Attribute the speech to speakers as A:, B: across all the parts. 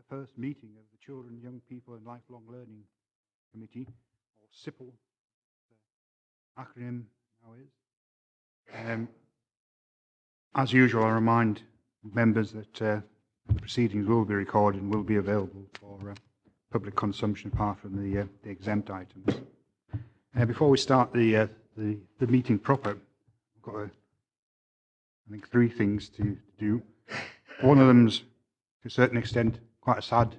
A: first meeting of the Children, Young People and Lifelong Learning Committee, or SIPL, the acronym now is. As usual, I remind members that the proceedings will be recorded and will be available for public consumption apart from the exempt items. Before we start the meeting proper, we've got, I think, 3 things to do. One of them's, to a certain extent, quite a sad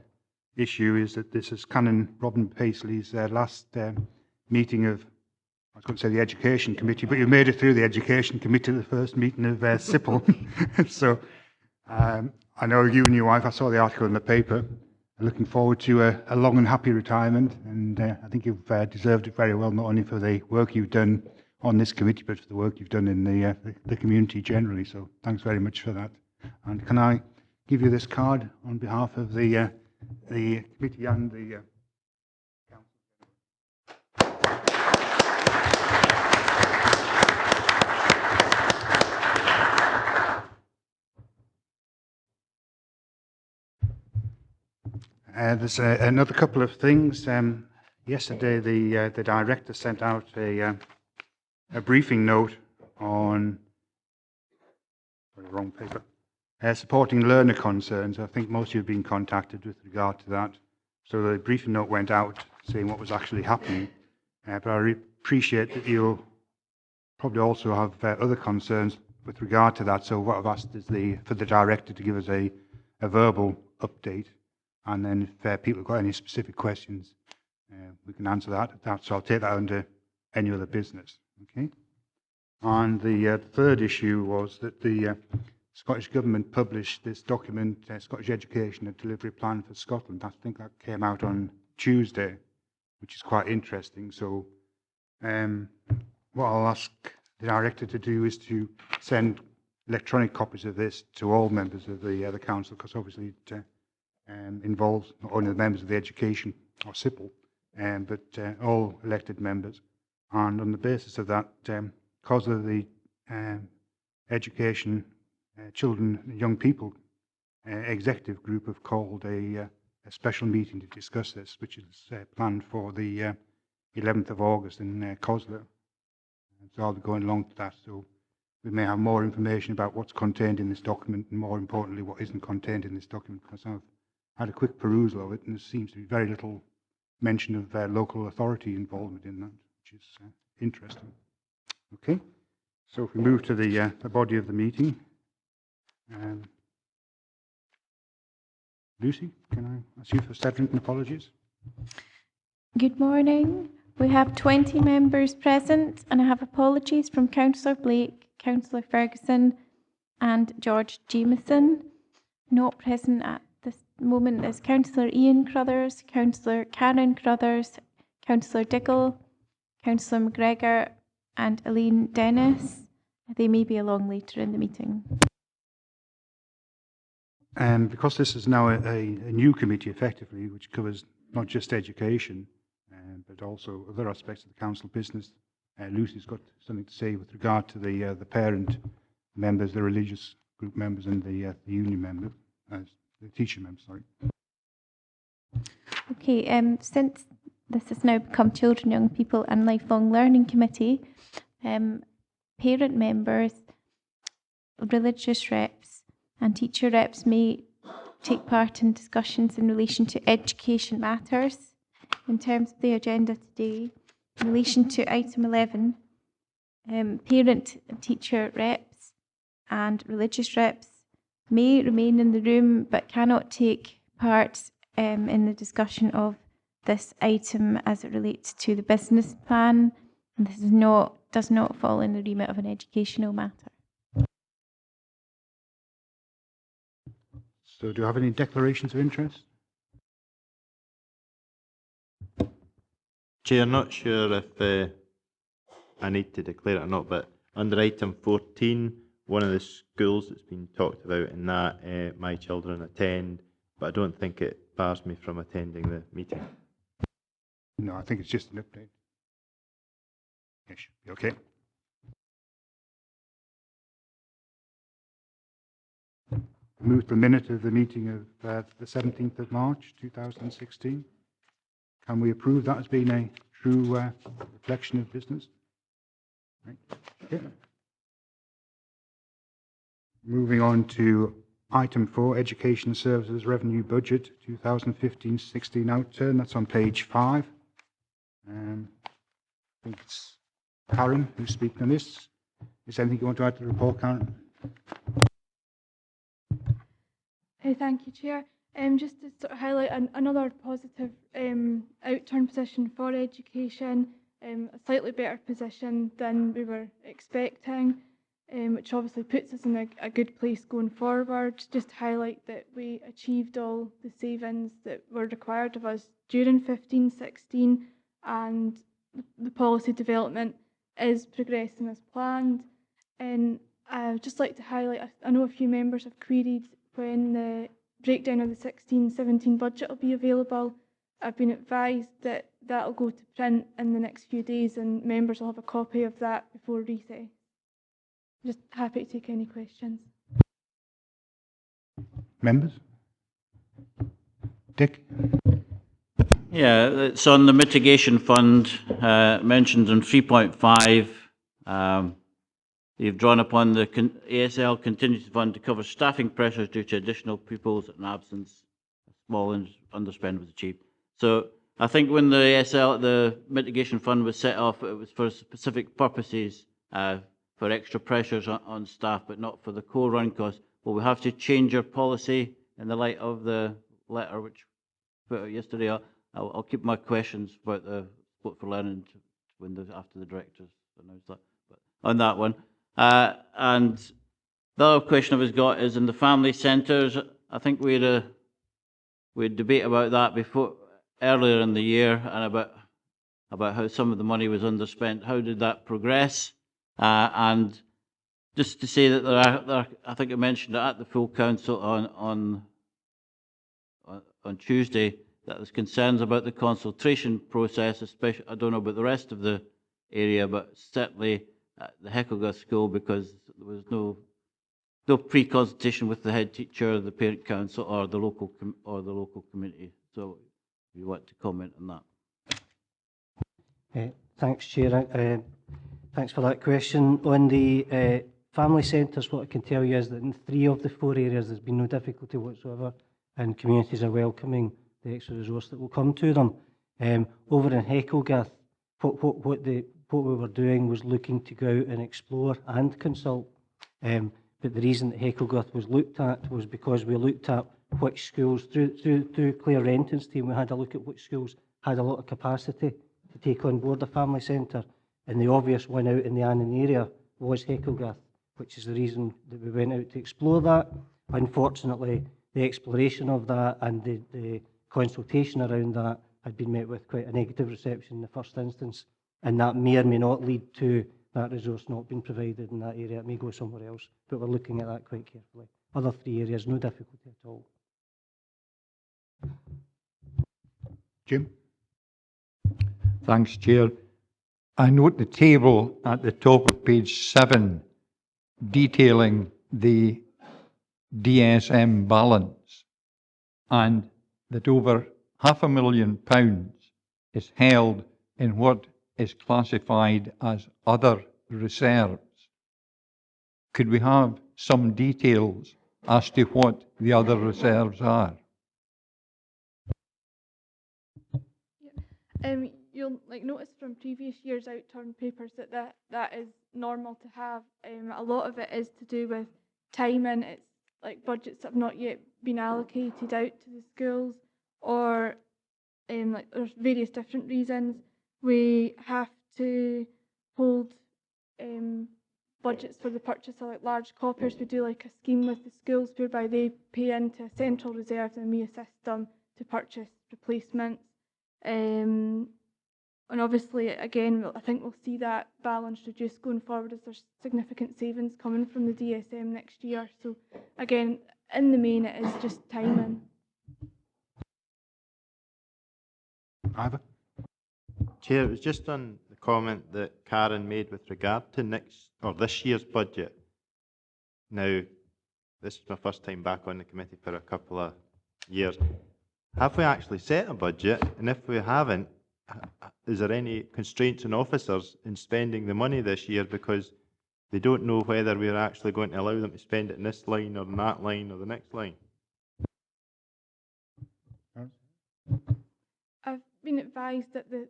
A: issue, is that this is Canon Robin Paisley's last meeting of, I was going to say the Education Committee, but you made it through the Education Committee, the first meeting of SIPL. So I know you and your wife, I saw the article in the paper, are looking forward to a long and happy retirement, and I think you've deserved it very well, not only for the work you've done on this committee, but for the work you've done in the community generally. So thanks very much for that. And can I give you this card on behalf of the committee and the there's another couple of things. Yesterday, the director sent out a briefing note on wrong paper, supporting learner concerns. I think most of you have been contacted with regard to that. So the briefing note went out saying what was actually happening. But I appreciate that you'll probably also have other concerns with regard to that. So what I've asked is for the director to give us a verbal update. And then if people have got any specific questions, we can answer that. So I'll take that under any other business. Okay. And the third issue was that the Scottish Government published this document, Scottish Education and Delivery Plan for Scotland. I think that came out on Tuesday, which is quite interesting. So what I'll ask the director to do is to send electronic copies of this to all members of the council, because obviously it involves not only the members of the Education or SIPL, but all elected members. And on the basis of that, because of the Education, Children and Young People executive group have called a special meeting to discuss this, which is planned for the 11th of August in Cosler. So I'll be going along to that. So we may have more information about what's contained in this document, and more importantly, what isn't contained in this document, because I've had a quick perusal of it, and there seems to be very little mention of local authority involvement in that, which is interesting. Okay, so if we move to the body of the meeting, Lucy, can I ask you for Sederunt and apologies?
B: Good morning. We have 20 members present, and I have apologies from Councillor Blake, Councillor Ferguson and George Jameson. Not present at this moment is Councillor Ian Crothers, Councillor Karen Crothers, Councillor Diggle, Councillor McGregor and Elaine Dennis. They may be along later in the meeting.
A: Because this is now a new committee effectively, which covers not just education, but also other aspects of the council business, Lucy's got something to say with regard to the parent members, the religious group members and the union members, the teacher members, sorry.
B: Okay, since this has now become Children, Young People and Lifelong Learning Committee, parent members, religious reps and teacher reps may take part in discussions in relation to education matters. In terms of the agenda today, in relation to item 11, parent and teacher reps and religious reps may remain in the room but cannot take part in the discussion of this item as it relates to the business plan, and this does not fall in the remit of an educational matter.
A: So do you have any declarations of interest?
C: Chair, not sure if I need to declare it or not, but under item 14, one of the schools that's been talked about in that, my children attend, but I don't think it bars me from attending the meeting.
A: No, I think it's just an update. Yes, okay. Move to the minute of the meeting of the 17th of March 2016. Can we approve that as being a true reflection of business? Right. Okay. Moving on to item 4, Education Services Revenue Budget 2015-16 Outturn. That's on page 5. I think it's Karen who's speaking on this. Is there anything you want to add to the report, Karen?
D: Thank you, Chair. Just to sort of highlight another positive outturn position for education, a slightly better position than we were expecting, which obviously puts us in a good place going forward. Just to highlight that we achieved all the savings that were required of us during 15-16, and the policy development is progressing as planned. And I'd just like to highlight, I know a few members have queried when the breakdown of the 16-17 budget will be available. I've been advised that that will go to print in the next few days and members will have a copy of that before recess. Just happy to take any questions.
A: Members? Dick?
E: Yeah, it's on the mitigation fund, mentioned in 3.5. You've drawn upon the ASL contingency fund to cover staffing pressures due to additional pupils in absence. A small underspend was achieved. So I think when the mitigation fund was set off, it was for specific purposes, for extra pressures on staff, but not for the core run costs. Will we have to change our policy in the light of the letter which put out yesterday? I'll keep my questions about the Sport for Learning after the directors announced that. But on that one. And the other question I've got is in the family centres. I think we had debate about that earlier in the year, and about how some of the money was underspent. How did that progress? And just to say that there I think I mentioned it at the full council on Tuesday, that there's concerns about the consultation process, especially, I don't know about the rest of the area, but certainly at the Heckleguth School, because there was no pre-consultation with the head teacher, the parent council, or the local committee. So, if you want to comment on that.
F: Thanks, Chair. Thanks for that question. On the family centres, what I can tell you is that in 3 of the 4 areas there's been no difficulty whatsoever, and communities are welcoming the extra resource that will come to them. Over in Heckleguth, what we were doing was looking to go out and explore and consult. But the reason that Heckleguth was looked at was because we looked at which schools, through Claire Renton's team, we had a look at which schools had a lot of capacity to take on board a family centre. And the obvious one out in the Annan area was Heckleguth, which is the reason that we went out to explore that. Unfortunately, the exploration of that and the consultation around that had been met with quite a negative reception in the first instance, and that may or may not lead to that resource not being provided in that area. It may go somewhere else, but we're looking at that quite carefully. Other 3 areas, no difficulty at all.
A: Jim?
G: Thanks, Chair. I note the table at the top of page 7 detailing the DSM balance, and that over £500,000 is held in what is classified as other reserves. Could we have some details as to what the other reserves are?
D: You'll notice from previous years' outturn papers that is normal to have. A lot of it is to do with timing. It's like budgets that have not yet been allocated out to the schools, or there's various different reasons. We have to hold budgets for the purchase of large copiers. We do a scheme with the schools whereby they pay into a central reserve and we assist them to purchase replacements. And obviously, again, I think we'll see that balance reduce going forward as there's significant savings coming from the DSM next year. So again, in the main, it is just timing.
A: Ivor?
C: Chair, it was just on the comment that Karen made with regard to this year's budget. Now, this is my first time back on the committee for a couple of years. Have we actually set a budget? And if we haven't, is there any constraints on officers in spending the money this year because they don't know whether we're actually going to allow them to spend it in this line or in that line or the next line?
D: I've been advised that the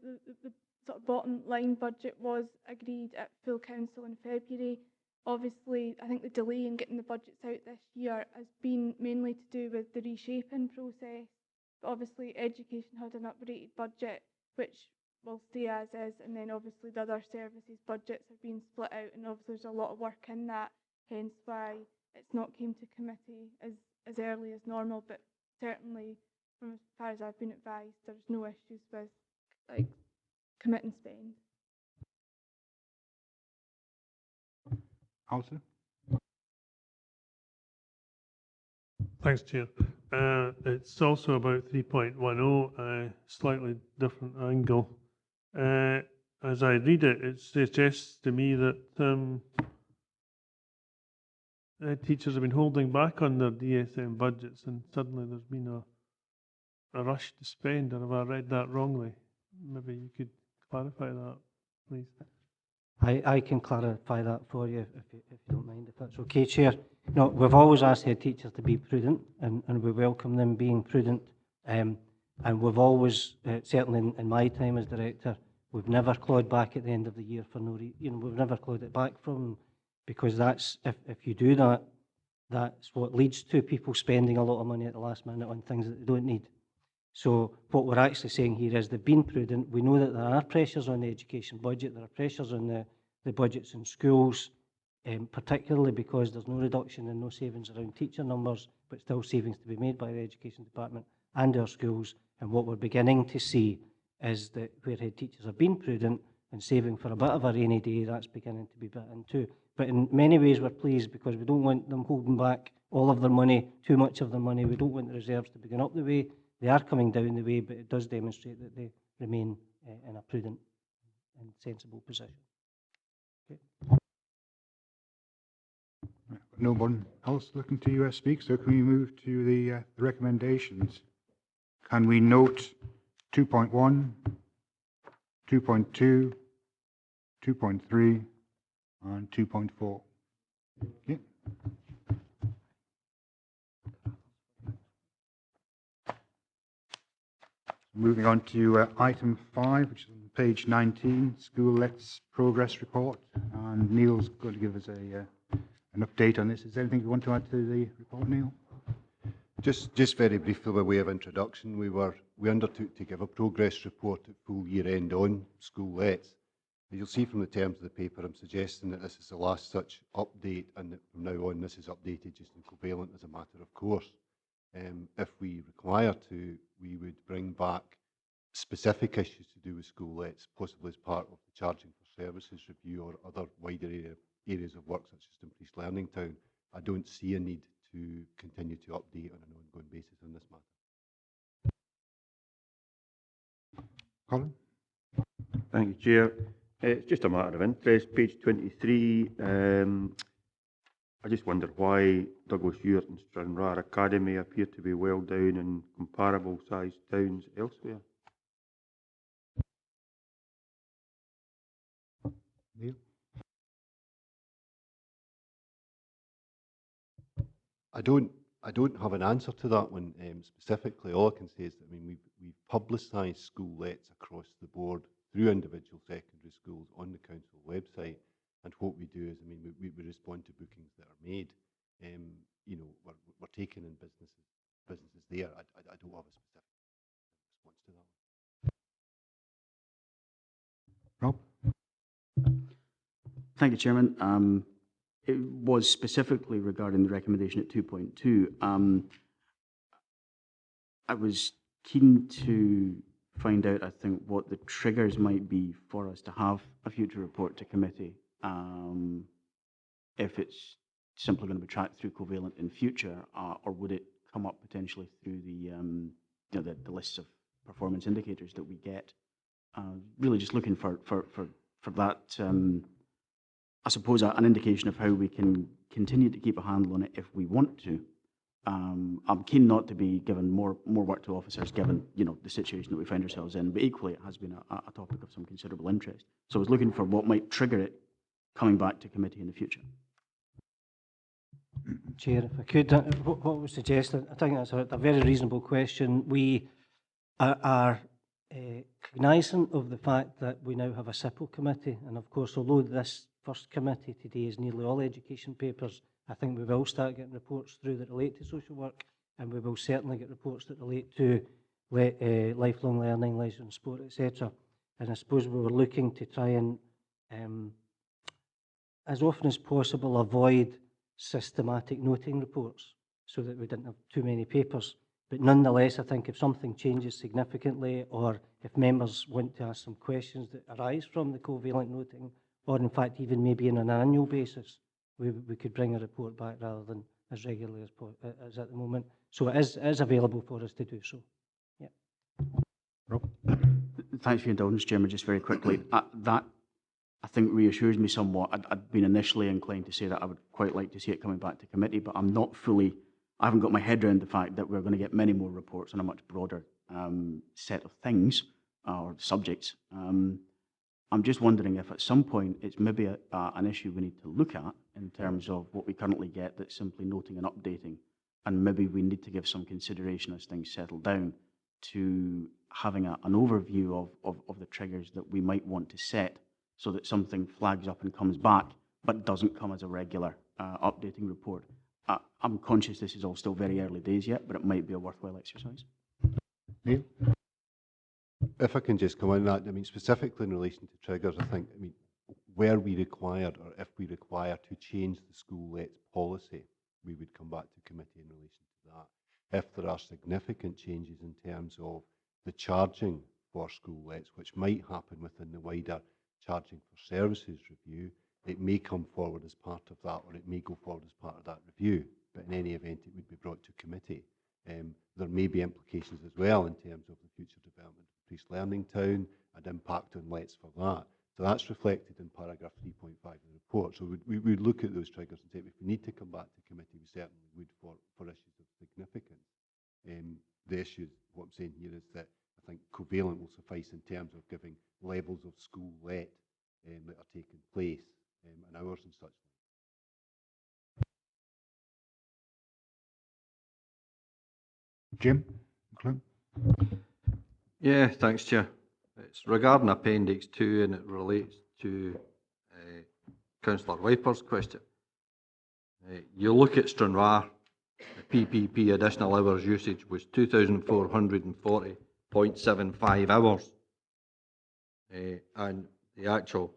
D: sort of bottom line budget was agreed at full council in February. Obviously, I think the delay in getting the budgets out this year has been mainly to do with the reshaping process. But obviously, education had an updated budget, which will stay as is, and then obviously the other services budgets have been split out, and obviously there's a lot of work in that, hence why it's not came to committee as early as normal. But certainly, from as far as I've been advised, there's no issues with like committing spend.
A: Alter?
H: Thanks, Chair. It's also about 3.10, a slightly different angle. As I read it, it suggests to me that teachers have been holding back on their DSM budgets, and suddenly there's been a rush to spend, or have I read that wrongly? Maybe you could clarify that, please.
F: I can clarify that for you if you don't mind, if that's okay, Chair. No, we've always asked head teachers to be prudent, and we welcome them being prudent. And we've always, certainly in my time as director, we've never clawed back at the end of the year for no reason. We've never clawed it back from them, because that's, if you do that, that's what leads to people spending a lot of money at the last minute on things that they don't need. So what we're actually saying here is they've been prudent. We know that there are pressures on the education budget, there are pressures on the budgets in schools, particularly because there's no reduction and no savings around teacher numbers, but still savings to be made by the education department and our schools. And what we're beginning to see is that where head teachers have been prudent and saving for a bit of a rainy day, that's beginning to be bit into. But in many ways we're pleased, because we don't want them holding back all of their money, too much of their money. We don't want the reserves to be going up the way. They are coming down the way, but it does demonstrate that they remain in a prudent and sensible position. Okay.
A: No one else looking to speak, so can we move to the recommendations? Can we note 2.1, 2.2, 2.3 and 2.4? Okay. Moving on to item 5, which is on page 19, School Let's Progress Report. And Neil's going to give us an update on this. Is there anything you want to add to the report, Neil?
I: Just very briefly by way of introduction, we undertook to give a progress report at full year end on School Let's. As you'll see from the terms of the paper, I'm suggesting that this is the last such update, and that from now on this is updated just in covalent as a matter of course. If we require to, we would bring back specific issues to do with School Let's, possibly as part of the Charging for Services review or other wider areas of work such as Dumfries Learning Town. I don't see a need to continue to update on an ongoing basis on this matter.
A: Colin?
J: Thank you, Chair. It's just a matter of interest. Page 23. I just wonder why Douglas Ewart and Stranraer Academy appear to be well down in comparable sized towns elsewhere.
A: Neil?
I: I don't have an answer to that one specifically. All I can say is that we've publicised School Let's across the board through individual secondary schools on the council website. And what we do is, we respond to bookings that are made. We're taking in businesses there. I don't have a specific response to that.
A: Rob?
K: Thank you, Chairman. It was specifically regarding the recommendation at 2.2. I was keen to find out, I think, what the triggers might be for us to have a future report to committee. If it's simply going to be tracked through covalent in future, or would it come up potentially through the lists of performance indicators that we get? Really just looking for that I suppose, an indication of how we can continue to keep a handle on it if we want to. I'm keen not to be given more work to officers, given the situation that we find ourselves in. But equally, it has been a topic of some considerable interest. So I was looking for what might trigger it coming back to committee in the future.
F: Chair, if I could, what was suggested, I think that's a very reasonable question. We are cognisant of the fact that we now have a SIPO committee, and of course, although this first committee today is nearly all education papers, I think we will start getting reports through that relate to social work, and we will certainly get reports that relate to lifelong learning, leisure and sport, etc. And I suppose we were looking to try and, as often as possible, avoid systematic noting reports so that we didn't have too many papers. But nonetheless, I think if something changes significantly, or if members want to ask some questions that arise from the covalent noting, or in fact even maybe on an annual basis, we could bring a report back rather than as regularly as at the moment. So it is available for us to do so. Yeah.
A: Rob?
K: Thanks for your indulgence, Chairman. Just very quickly, that I think reassures me somewhat. I'd been initially inclined to say that I would quite like to see it coming back to committee, but I haven't got my head around the fact that we're going to get many more reports on a much broader set of things or subjects. I'm just wondering if at some point it's maybe an issue we need to look at in terms of what we currently get that's simply noting and updating, and maybe we need to give some consideration as things settle down to having an overview of the triggers that we might want to set so that something flags up and comes back but doesn't come as a regular updating report. I'm conscious this is all still very early days yet, but it might be a worthwhile exercise.
A: Neil?
I: If I can just come on that, I mean, specifically in relation to triggers, I think, I mean, where we required, or if we require to change the school lets policy, we would come back to committee in relation to that. If there are significant changes in terms of the charging for school lets, which might happen within the wider charging for services review, it may come forward as part of that, or it may go forward as part of that review. But in any event, it would be brought to committee. There may be implications as well in terms of the future development of Priest Learning Town and impact on lets for that. So that's reflected in paragraph 3.5 of the report. So we would look at those triggers and say, if we need to come back to committee, we certainly would for issues of significance. The issue, what I'm saying here is that I think covalent will suffice in terms of giving levels of school let that are taking place and hours and such.
A: Jim? McClune?
G: Yeah, thanks, Chair. It's regarding Appendix 2 and it relates to Councillor Wiper's question. You look at Stranraer, the PPP additional hours usage was 2,440.75 hours. And the actual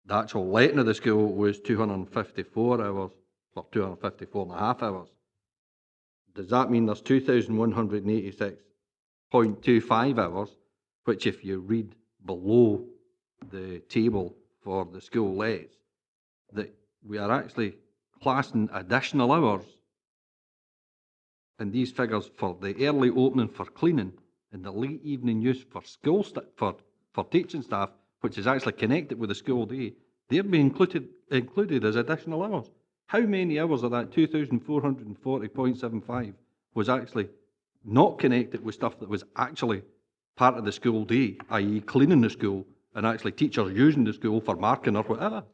G: letting of the school was 254 hours, or 254 and a half hours. Does that mean there's 2,186.25 hours, which if you read below the table for the school lets, that we are actually classing additional hours in these figures for the early opening for cleaning and the late evening use for school for teaching staff, which is actually connected with the school day, they're being included as additional hours. How many hours of that 2,440.75 was actually not connected with stuff that was actually part of the school day, i.e. cleaning the school and actually teachers using the school for marking or whatever?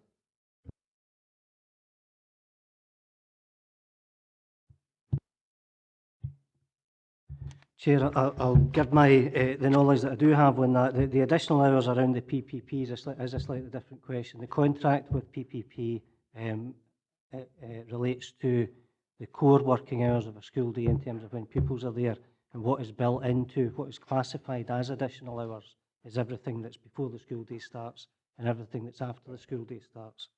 F: Chair, I'll give my the knowledge that I do have on that. The additional hours around the PPP is a slightly different question. The contract with PPP relates to the core working hours of a school day in terms of when pupils are there, and what is built into, what is classified as additional hours is everything that's before the school day starts and everything that's after the school day starts.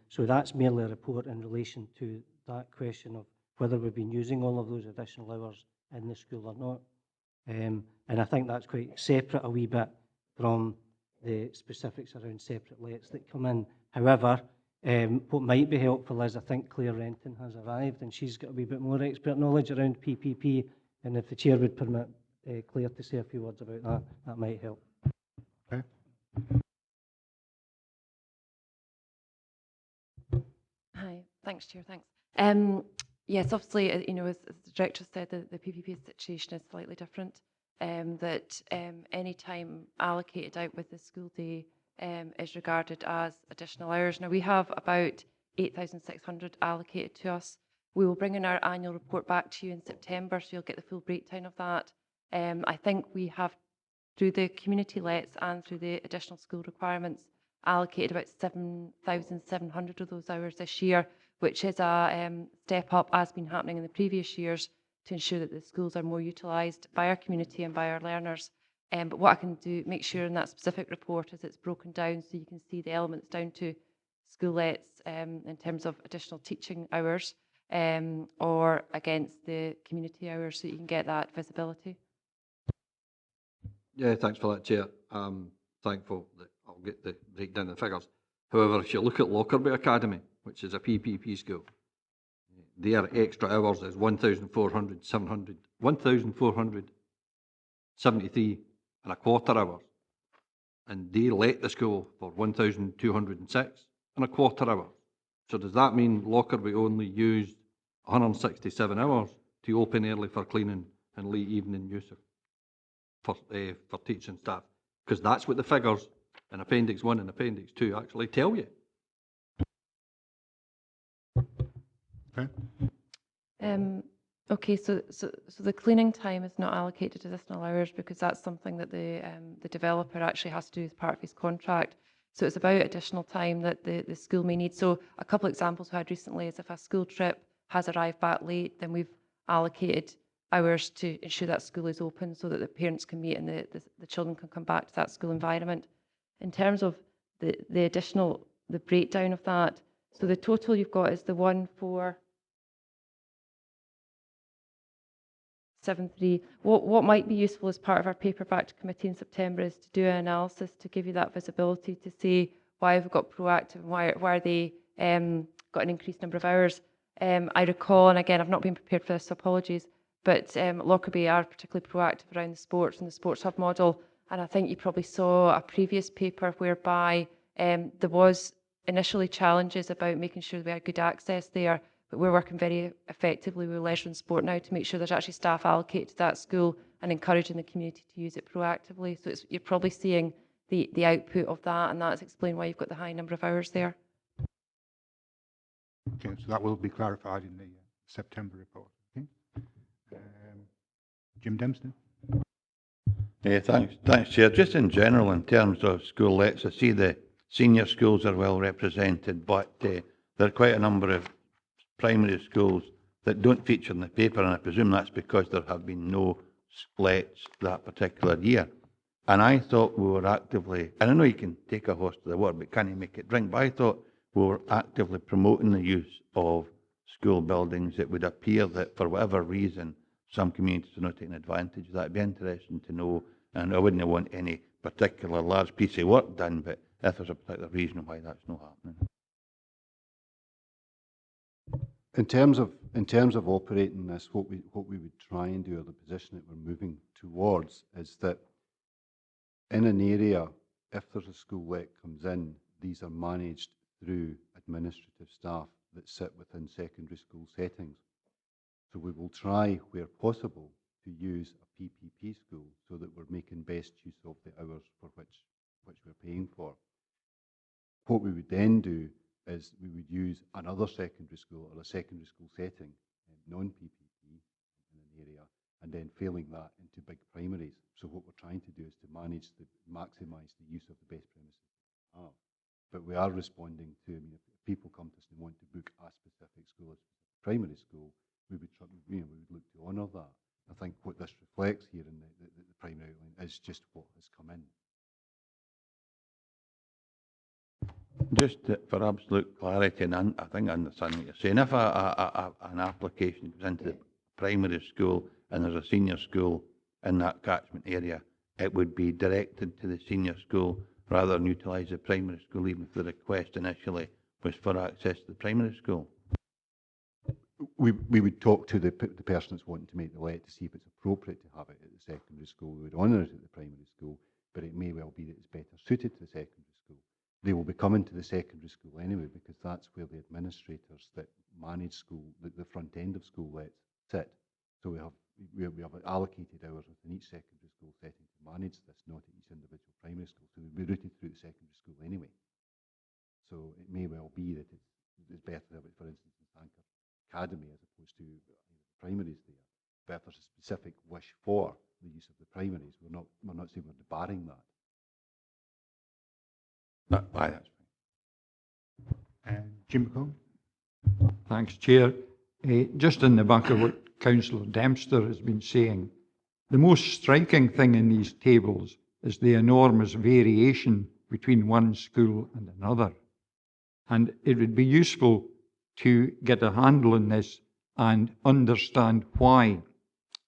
F: So that's merely a report in relation to that question of whether we've been using all of those additional hours in the school or not. And I think that's quite separate a wee bit from the specifics around separate lets that come in. However, what might be helpful is I think Claire Renton has arrived and she's got a wee bit more expert knowledge around PPP, and if the Chair would permit Claire to say a few words about that, that might help.
A: Okay.
L: Thanks, Chair. Thanks. Yes, obviously, as the director said, the PPP situation is slightly different. That any time allocated out with the school day is regarded as additional hours. Now, we have about 8,600 allocated to us. We will bring in our annual report back to you in September, so you'll get the full breakdown of that. I think we have, through the community lets and through the additional school requirements, allocated about 7,700 of those hours this year, which is a step up, as been happening in the previous years, to ensure that the schools are more utilised by our community and by our learners. But what I can do, make sure in that specific report, is it's broken down so you can see the elements down to school lets in terms of additional teaching hours or against the community hours, so you can get that visibility.
M: Yeah, thanks for that, Chair. I'm thankful that I'll get the breakdown of the figures. However, if you look at Lockerbie Academy, which is a PPP school, their extra hours is 1,473 and a quarter hours. And they let the school for 1,206 and a quarter hours. So does that mean Lockerbie only used 167 hours to open early for cleaning and late evening use for teaching staff? Because that's what the figures in Appendix 1 and Appendix 2 actually tell you.
L: Okay, so the cleaning time is not allocated additional hours because that's something that the developer actually has to do as part of his contract. So it's about additional time that the school may need. So a couple of examples we had recently is if a school trip has arrived back late, then we've allocated hours to ensure that school is open so that the parents can meet and the children can come back to that school environment. In terms of the breakdown of that, so the total you've got is the 1,473. What might be useful as part of our paper back to committee in September is to do an analysis to give you that visibility to see why have we got proactive and why are they got an increased number of hours. I recall, and again, I've not been prepared for this, so apologies, but Lockerbie are particularly proactive around the sports and the sports hub model. And I think you probably saw a previous paper whereby there was initially challenges about making sure we had good access there, but we're working very effectively with leisure and sport now to make sure there's actually staff allocated to that school and encouraging the community to use it proactively. So you're probably seeing the output of that, and that's explained why you've got the high number of hours there.
A: Okay, so that will be clarified in the September report. Okay. Jim Dempsey.
N: Yeah, thanks, Chair. Just in general, in terms of school lets, I see the senior schools are well represented, but there are quite a number of primary schools that don't feature in the paper, and I presume that's because there have been no lets that particular year. And I thought we were actively, and I know you can take a horse to the water, but can you make it drink? But I thought we were actively promoting the use of school buildings. It would appear that for whatever reason, some communities are not taking advantage of that. It'd be interesting to know, and I wouldn't want any particular large piece of work done, but if there's a particular reason why that's not happening.
I: In terms of operating this, what we would try and do, or the position that we're moving towards, is that in an area, if there's a school let comes in, these are managed through administrative staff that sit within secondary school settings. So we will try, where possible, to use a PPP school so that we're making best use of the hours for which we're paying for. What we would then do is we would use another secondary school or a secondary school setting, non-PPP in an area, and then failing that into big primaries. So what we're trying to do is to maximise the use of the best premises we have. But we are responding to, I mean, if people come to us and want to book a specific school, a specific primary school, we would look to honour that. I think what this reflects here in the primary outline is just what has come in.
N: Just for absolute clarity, and I think I understand what you're saying, if an application goes into the primary school and there's a senior school in that catchment area, it would be directed to the senior school rather than utilise the primary school, even if the request initially was for access to the primary school.
I: We would talk to the person that's wanting to make the let to see if it's appropriate to have it at the secondary school. We would honour it at the primary school, but it may well be that it's better suited to the secondary school. they will be coming to the secondary school anyway, because that's where the administrators that manage school, the front end of school lets sit. So we have allocated hours within each secondary school setting to manage this, not at each individual primary school. So they'll be routed through the secondary school anyway. So it may well be that it's better to have it, for instance, in Anchor Academy as opposed to the primaries there. But if there's a specific wish for the use of the primaries, we're not saying we're barring that.
N: Aye, that's
A: And Jim McComb?
G: Thanks, Chair. Just in the back of what Councillor Dempster has been saying, the most striking thing in these tables is the enormous variation between one school and another. And it would be useful to get a handle on this and understand why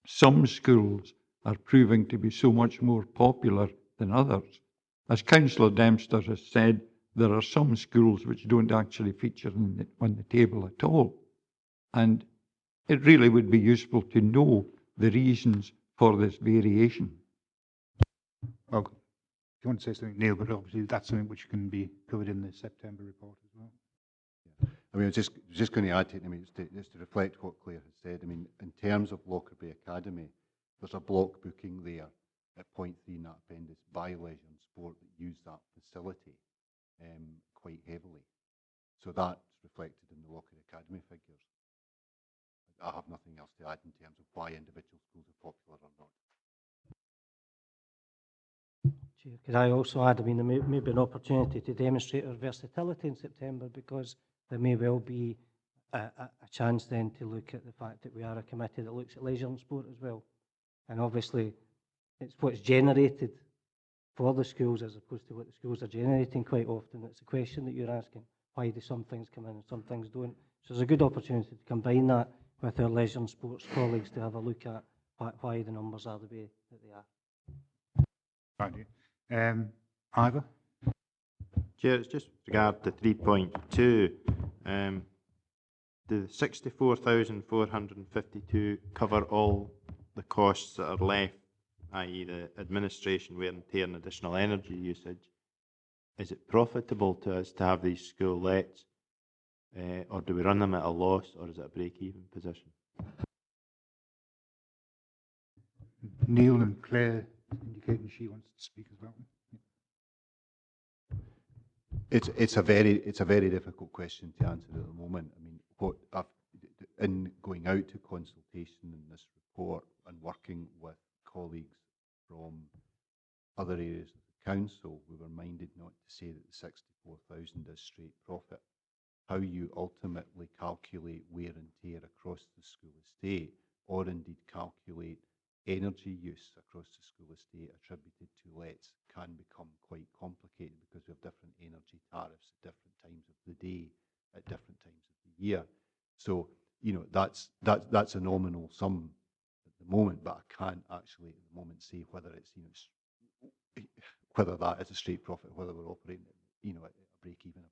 G: some schools are proving to be so much more popular than others. As Councillor Dempster has said, there are some schools which don't actually feature on the table at all. And it really would be useful to know the reasons for this variation.
A: Well, if you want to say something, Neil, but obviously that's something which can be covered in the September report as well.
I: Yeah. I mean, I was just going to add to it, I mean, just to reflect what Claire has said. I mean, in terms of Lockerbie Academy, there's a block booking there at point 3 in that appendix by Leisure and Sport that use that facility quite heavily. So that's reflected in the Lockerbie Academy figures. I have nothing else to add in terms of why individual schools are popular or not.
F: Chair, could I also add, I mean, there may be an opportunity to demonstrate our versatility in September, because there may well be a chance then to look at the fact that we are a committee that looks at leisure and sport as well. And obviously, it's what's generated for the schools as opposed to what the schools are generating quite often. It's a question that you're asking. Why do some things come in and some things don't? So there's a good opportunity to combine that with our leisure and sports colleagues to have a look at why the numbers are the way that they are.
A: Thank you. Ivor?
C: Chair, it's just with regard to 3.2. The 64,452 cover all the costs that are left, i.e. the administration, wear and tear and additional energy usage. Is it profitable to us to have these school lets, or do we run them at a loss, or is it a break-even position?
A: Neil and Claire indicating she wants to speak as well.
I: It's a very difficult question to answer at the moment. I mean, in going out to consultation in this report and working with colleagues from other areas of the council, we were minded not to say that the 64,000 is straight profit. How you ultimately calculate wear and tear across the school estate, or indeed calculate energy use across the school estate attributed to lets, can become quite complicated, because we have different energy tariffs at different times of the day, at different times of the year. So, you know, that's a nominal sum at the moment, but I can't actually at the moment say whether it's, you know, whether that is a straight profit, whether we're operating, you know, at a break even.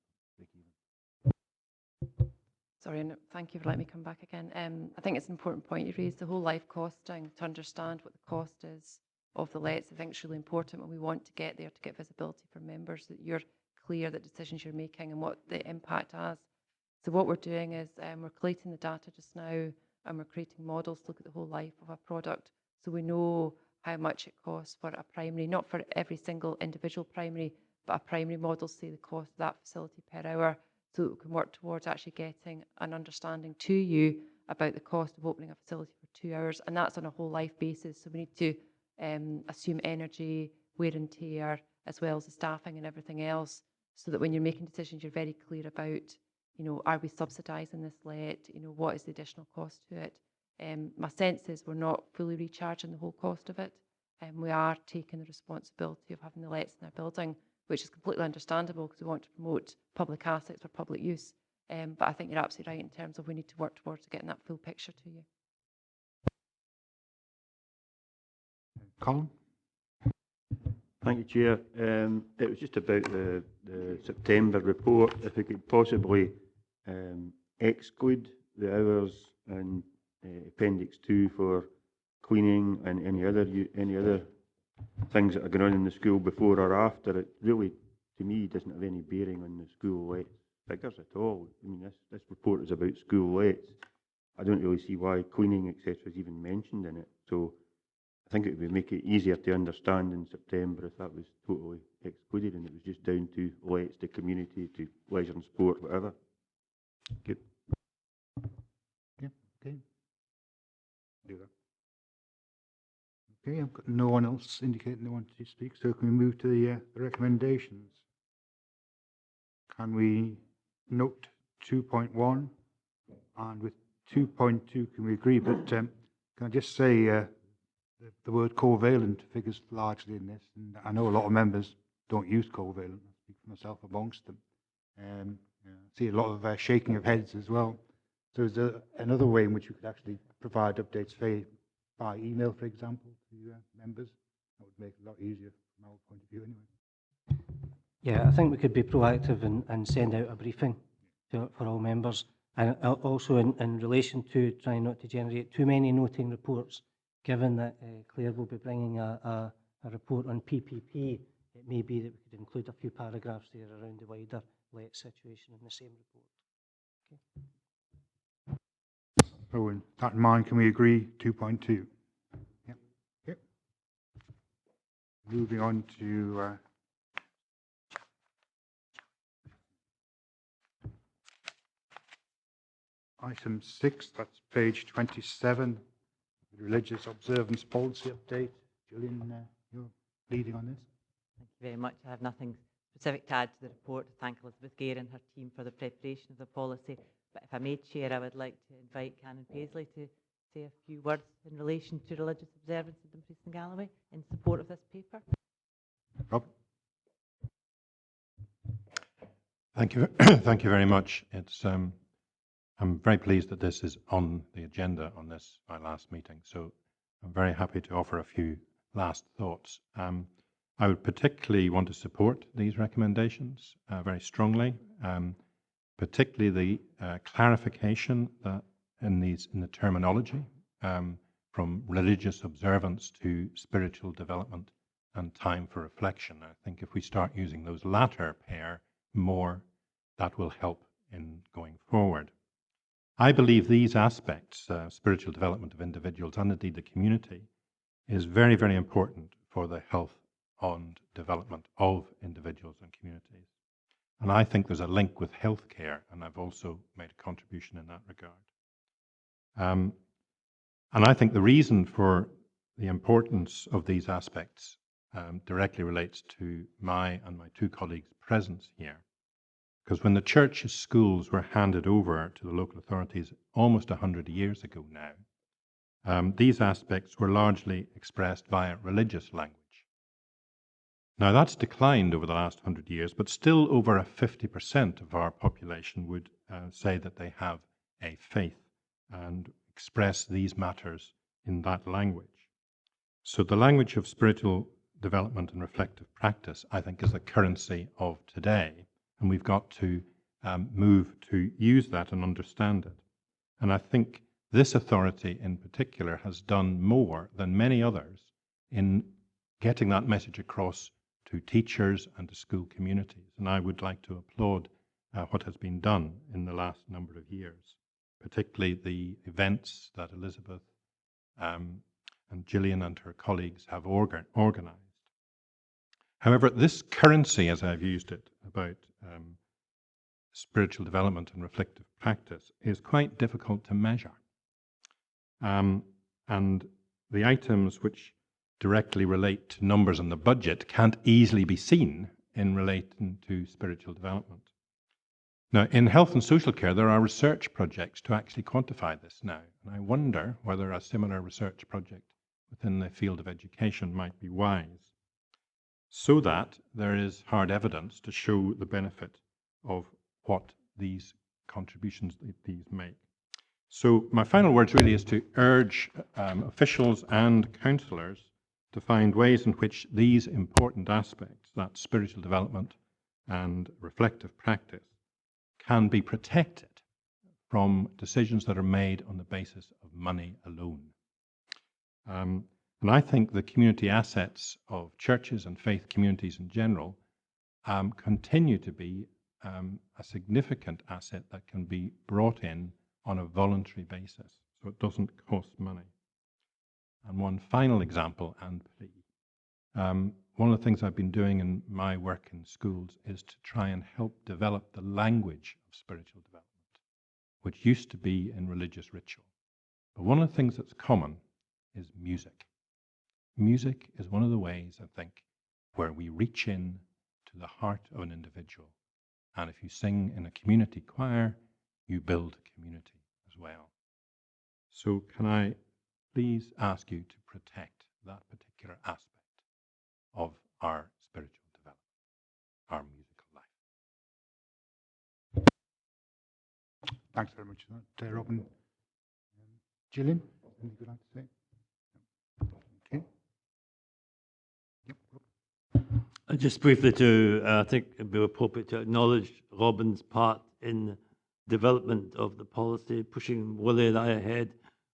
L: Sorry, and thank you for letting me come back again. I think it's an important point you raised, the whole life costing, to understand what the cost is of the lets. I think it's really important when we want to get there, to get visibility for members, that you're clear that decisions you're making and what the impact has. So what we're doing is we're collating the data just now, and we're creating models to look at the whole life of a product, so we know how much it costs for a primary, not for every single individual primary, but a primary model, say the cost of that facility per hour, so that we can work towards actually getting an understanding to you about the cost of opening a facility for 2 hours, and that's on a whole life basis. So we need to assume energy, wear and tear, as well as the staffing and everything else, so that when you're making decisions, you're very clear about, you know, are we subsidising this let? You know, what is the additional cost to it? My sense is we're not fully recharging the whole cost of it, and we are taking the responsibility of having the lets in our building, which is completely understandable because we want to promote public assets for public use. But I think you're absolutely right in terms of we need to work towards getting that full picture to you.
A: Colin?
J: Thank you, Chair. It was just about the September report. If we could possibly exclude the hours in Appendix 2 for cleaning and any other things that are going on in the school before or after. It really to me, doesn't have any bearing on the school lets figures at all. I mean, this report is about school lets. I don't really see why cleaning, etc., is even mentioned in it. So I think it would make it easier to understand in September if that was totally excluded and it was just down to lets to community, to leisure and sport, whatever. Good.
A: Yeah, okay. Do that. Okay, I've got no one else indicating they want to speak, so can we move to the recommendations? Can we note 2.1, and with 2.2 can we agree, but can I just say the word covalent figures largely in this, and I know a lot of members don't use covalent, I speak for myself amongst them. I see a lot of shaking of heads as well. So is there another way in which you could actually provide updates by email, for example, to members? That would make it a lot easier from our point of view anyway.
F: Yeah, I think we could be proactive and send out a briefing for all members. And also in relation to trying not to generate too many noting reports, given that Claire will be bringing a report on PPP, it may be that we could include a few paragraphs there around the wider let situation in the same report. Okay.
A: So with that in mind, can we agree 2.2? Yeah. Yep. Moving on to item 6, that's page 27, the Religious Observance Policy Update. Gillian, you're leading on this.
O: Thank you very much. I have nothing specific to add to the report. Thank Elizabeth Gare and her team for the preparation of the policy. But if I may, Chair, I would like to invite Canon Paisley to say a few words in relation to religious observance in Dumfries and Galloway in support of this paper.
A: Rob?
P: Thank you. Thank you very much. I'm very pleased that this is on the agenda on this, my last meeting. So I'm very happy to offer a few last thoughts. I would particularly want to support these recommendations very strongly, particularly the clarification that in the terminology from religious observance to spiritual development and time for reflection. I think if we start using those latter pair more, that will help in going forward. I believe these aspects, spiritual development of individuals and indeed the community, is very, very important for the health and development of individuals and communities. And I think there's a link with healthcare, and I've also made a contribution in that regard. And I think the reason for the importance of these aspects directly relates to my and my two colleagues' presence here. Because when the church's schools were handed over to the local authorities almost 100 years ago now, these aspects were largely expressed via religious language. Now that's declined over the last 100 years, but still over 50% of our population would say that they have a faith and express these matters in that language. So the language of spiritual development and reflective practice, I think, is the currency of today. And we've got to move to use that and understand it. And I think this authority in particular has done more than many others in getting that message across to teachers and to school communities. And I would like to applaud what has been done in the last number of years, particularly the events that Elizabeth and Gillian and her colleagues have organized. However, this currency, as I've used it, about spiritual development and reflective practice is quite difficult to measure. And the items which directly relate to numbers in the budget can't easily be seen in relating to spiritual development. Now, in health and social care, there are research projects to actually quantify this now. And I wonder whether a similar research project within the field of education might be wise, so that there is hard evidence to show the benefit of what these contributions these make. So my final words really is to urge officials and councillors to find ways in which these important aspects, that spiritual development and reflective practice, can be protected from decisions that are made on the basis of money alone. And I think the community assets of churches and faith communities in general continue to be a significant asset that can be brought in on a voluntary basis, so it doesn't cost money. And one final example and plea. One of the things I've been doing in my work in schools is to try and help develop the language of spiritual development, which used to be in religious ritual. But one of the things that's common is music. Music is one of the ways, I think, where we reach in to the heart of an individual. And if you sing in a community choir, you build a community as well. So can I please ask you to protect that particular aspect of our spiritual development, our musical life?
A: Thanks very much for that, Robin. Gillian, anything you'd like to say? Okay. Yep.
Q: Just briefly I think it'd be appropriate to acknowledge Robin's part in development of the policy, pushing Willie and I ahead.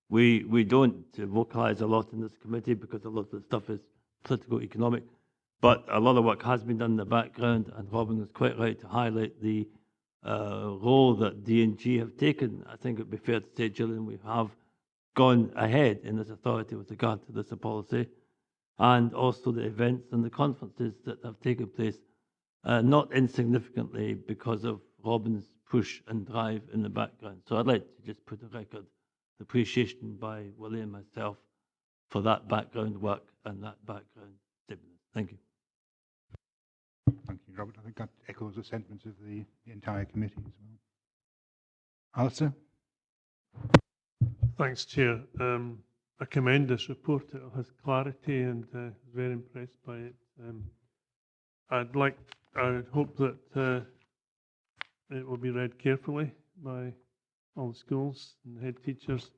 Q: We don't vocalise a lot in this committee because a lot of the stuff is political, economic, but a lot of work has been done in the background, and Robin is quite right to highlight the role that D&G have taken. I think it would be fair to say, Gillian, we have gone ahead in this authority with regard to this policy, and also the events and the conferences that have taken place, not insignificantly because of Robin's push and drive in the background. So I'd like to just put a record of appreciation by Willie and myself for that background work and that background stimulus. Thank you.
A: Thank you, Robert. I think that echoes the sentiments of the entire committee as well. Alistair?
H: Thanks, Chair. I commend this report. It has clarity and very impressed by it. I hope that it will be read carefully by all the schools and head teachers.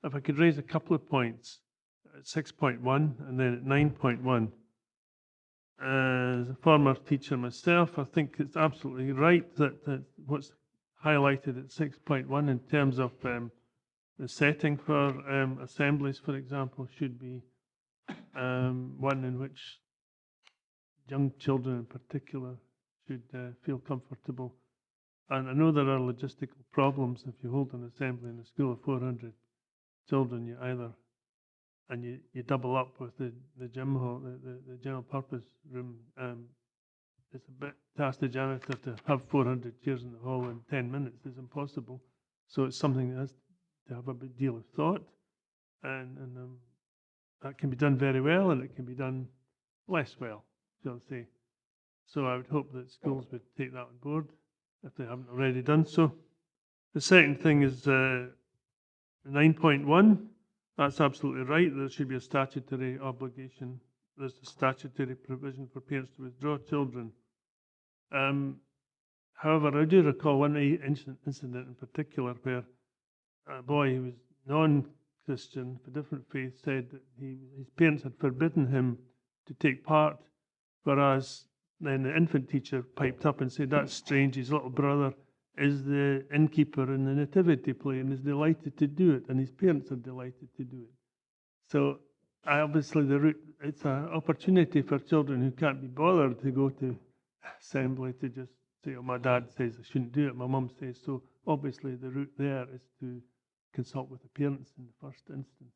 H: If I could raise a couple of points at 6.1 and then at 9.1. As a former teacher myself, I think it's absolutely right that what's highlighted at 6.1 in terms of the setting for assemblies, for example, should be one in which young children in particular should feel comfortable. And I know there are logistical problems if you hold an assembly in a school of 400 children. You either and you double up with the gym hall, the general purpose room. It's a bit to ask the janitor to have 400 chairs in the hall in 10 minutes is impossible. So it's something that has to have a big deal of thought, and that can be done very well, and it can be done less well, shall I say. So I would hope that schools would take that on board if they haven't already done so. The second thing is 9.1. That's absolutely right. There should be a statutory obligation. There's a statutory provision for parents to withdraw children. However, I do recall one incident in particular where a boy who was non-Christian, of a different faith, said that his parents had forbidden him to take part, whereas then the infant teacher piped up and said, "That's strange, his little brother is the innkeeper in the nativity play and is delighted to do it, and his parents are delighted to do it." So obviously it's an opportunity for children who can't be bothered to go to assembly to just say, "Oh, my dad says I shouldn't do it, my mum says so." Obviously the route there is to consult with the parents in the first instance.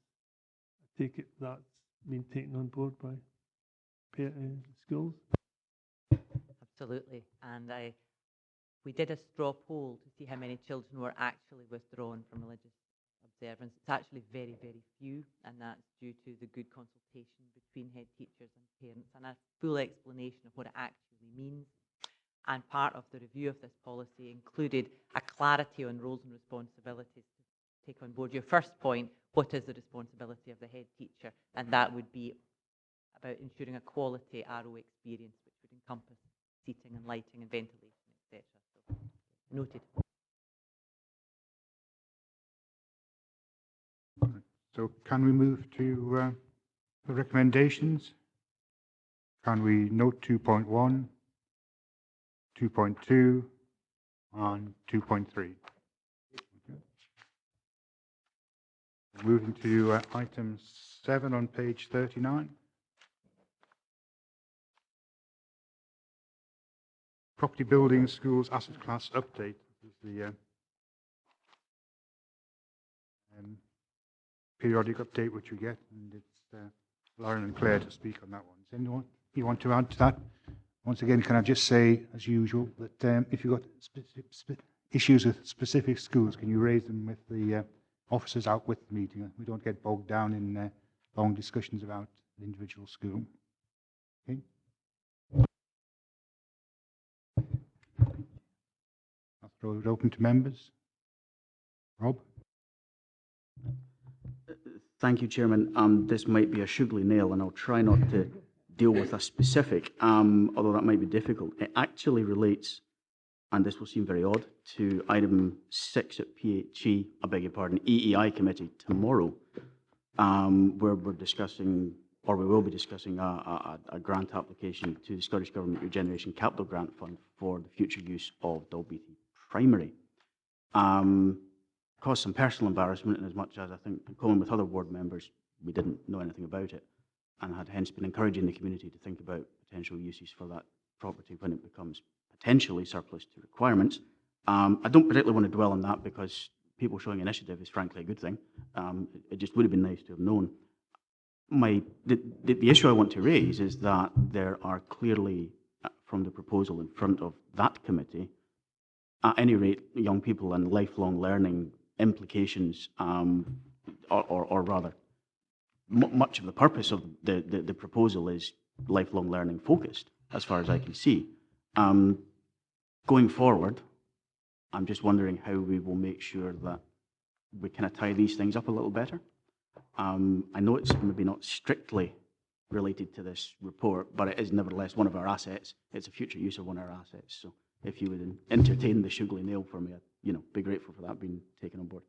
H: I take it that's been taken on board by schools.
O: Absolutely, and we did a straw poll to see how many children were actually withdrawn from religious observance. It's actually very, very few, and that's due to the good consultation between head teachers and parents and a full explanation of what it actually means. And part of the review of this policy included a clarity on roles and responsibilities to take on board. Your first point, what is the responsibility of the head teacher? And that would be about ensuring a quality RO experience, which would encompass seating and lighting and ventilation, etc. So, noted.
A: So can we move to the recommendations? Can we note 2.1, 2.2, and 2.3? Okay. Moving to item 7 on page 39. property, buildings, schools, asset class update. This is the periodic update which we get, and it's Lauren and Claire to speak on that one. Does anyone you want to add to that? Once again, can I just say, as usual, that if you've got issues with specific schools, can you raise them with the officers out with the meeting? We don't get bogged down in long discussions about the individual school. Okay. I'll throw it open to members. Rob?
K: Thank you, Chairman. This might be a sugary nail, and I'll try not to deal with a specific, although that might be difficult. It actually relates, and this will seem very odd, to item 6 at PHE, I beg your pardon, EEI committee tomorrow, where we're discussing, or we will be discussing, a grant application to the Scottish Government Regeneration Capital Grant Fund for the future use of Dalbeattie Primary. Caused some personal embarrassment, in as much as I think, in common with other ward members, we didn't know anything about it, and had hence been encouraging the community to think about potential uses for that property when it becomes potentially surplus to requirements. I don't particularly want to dwell on that because people showing initiative is frankly a good thing. It just would have been nice to have known. The issue I want to raise is that there are clearly, from the proposal in front of that committee, at any rate, young people and lifelong learning implications, or rather, much of the purpose of the proposal is lifelong learning focused, as far as I can see. Going forward, I'm just wondering how we will make sure that we kind of tie these things up a little better. I know it's maybe not strictly related to this report, but it is nevertheless one of our assets. It's a future use of one of our assets. So if you would entertain the sugary nail for me, I'd be grateful for that being taken on board.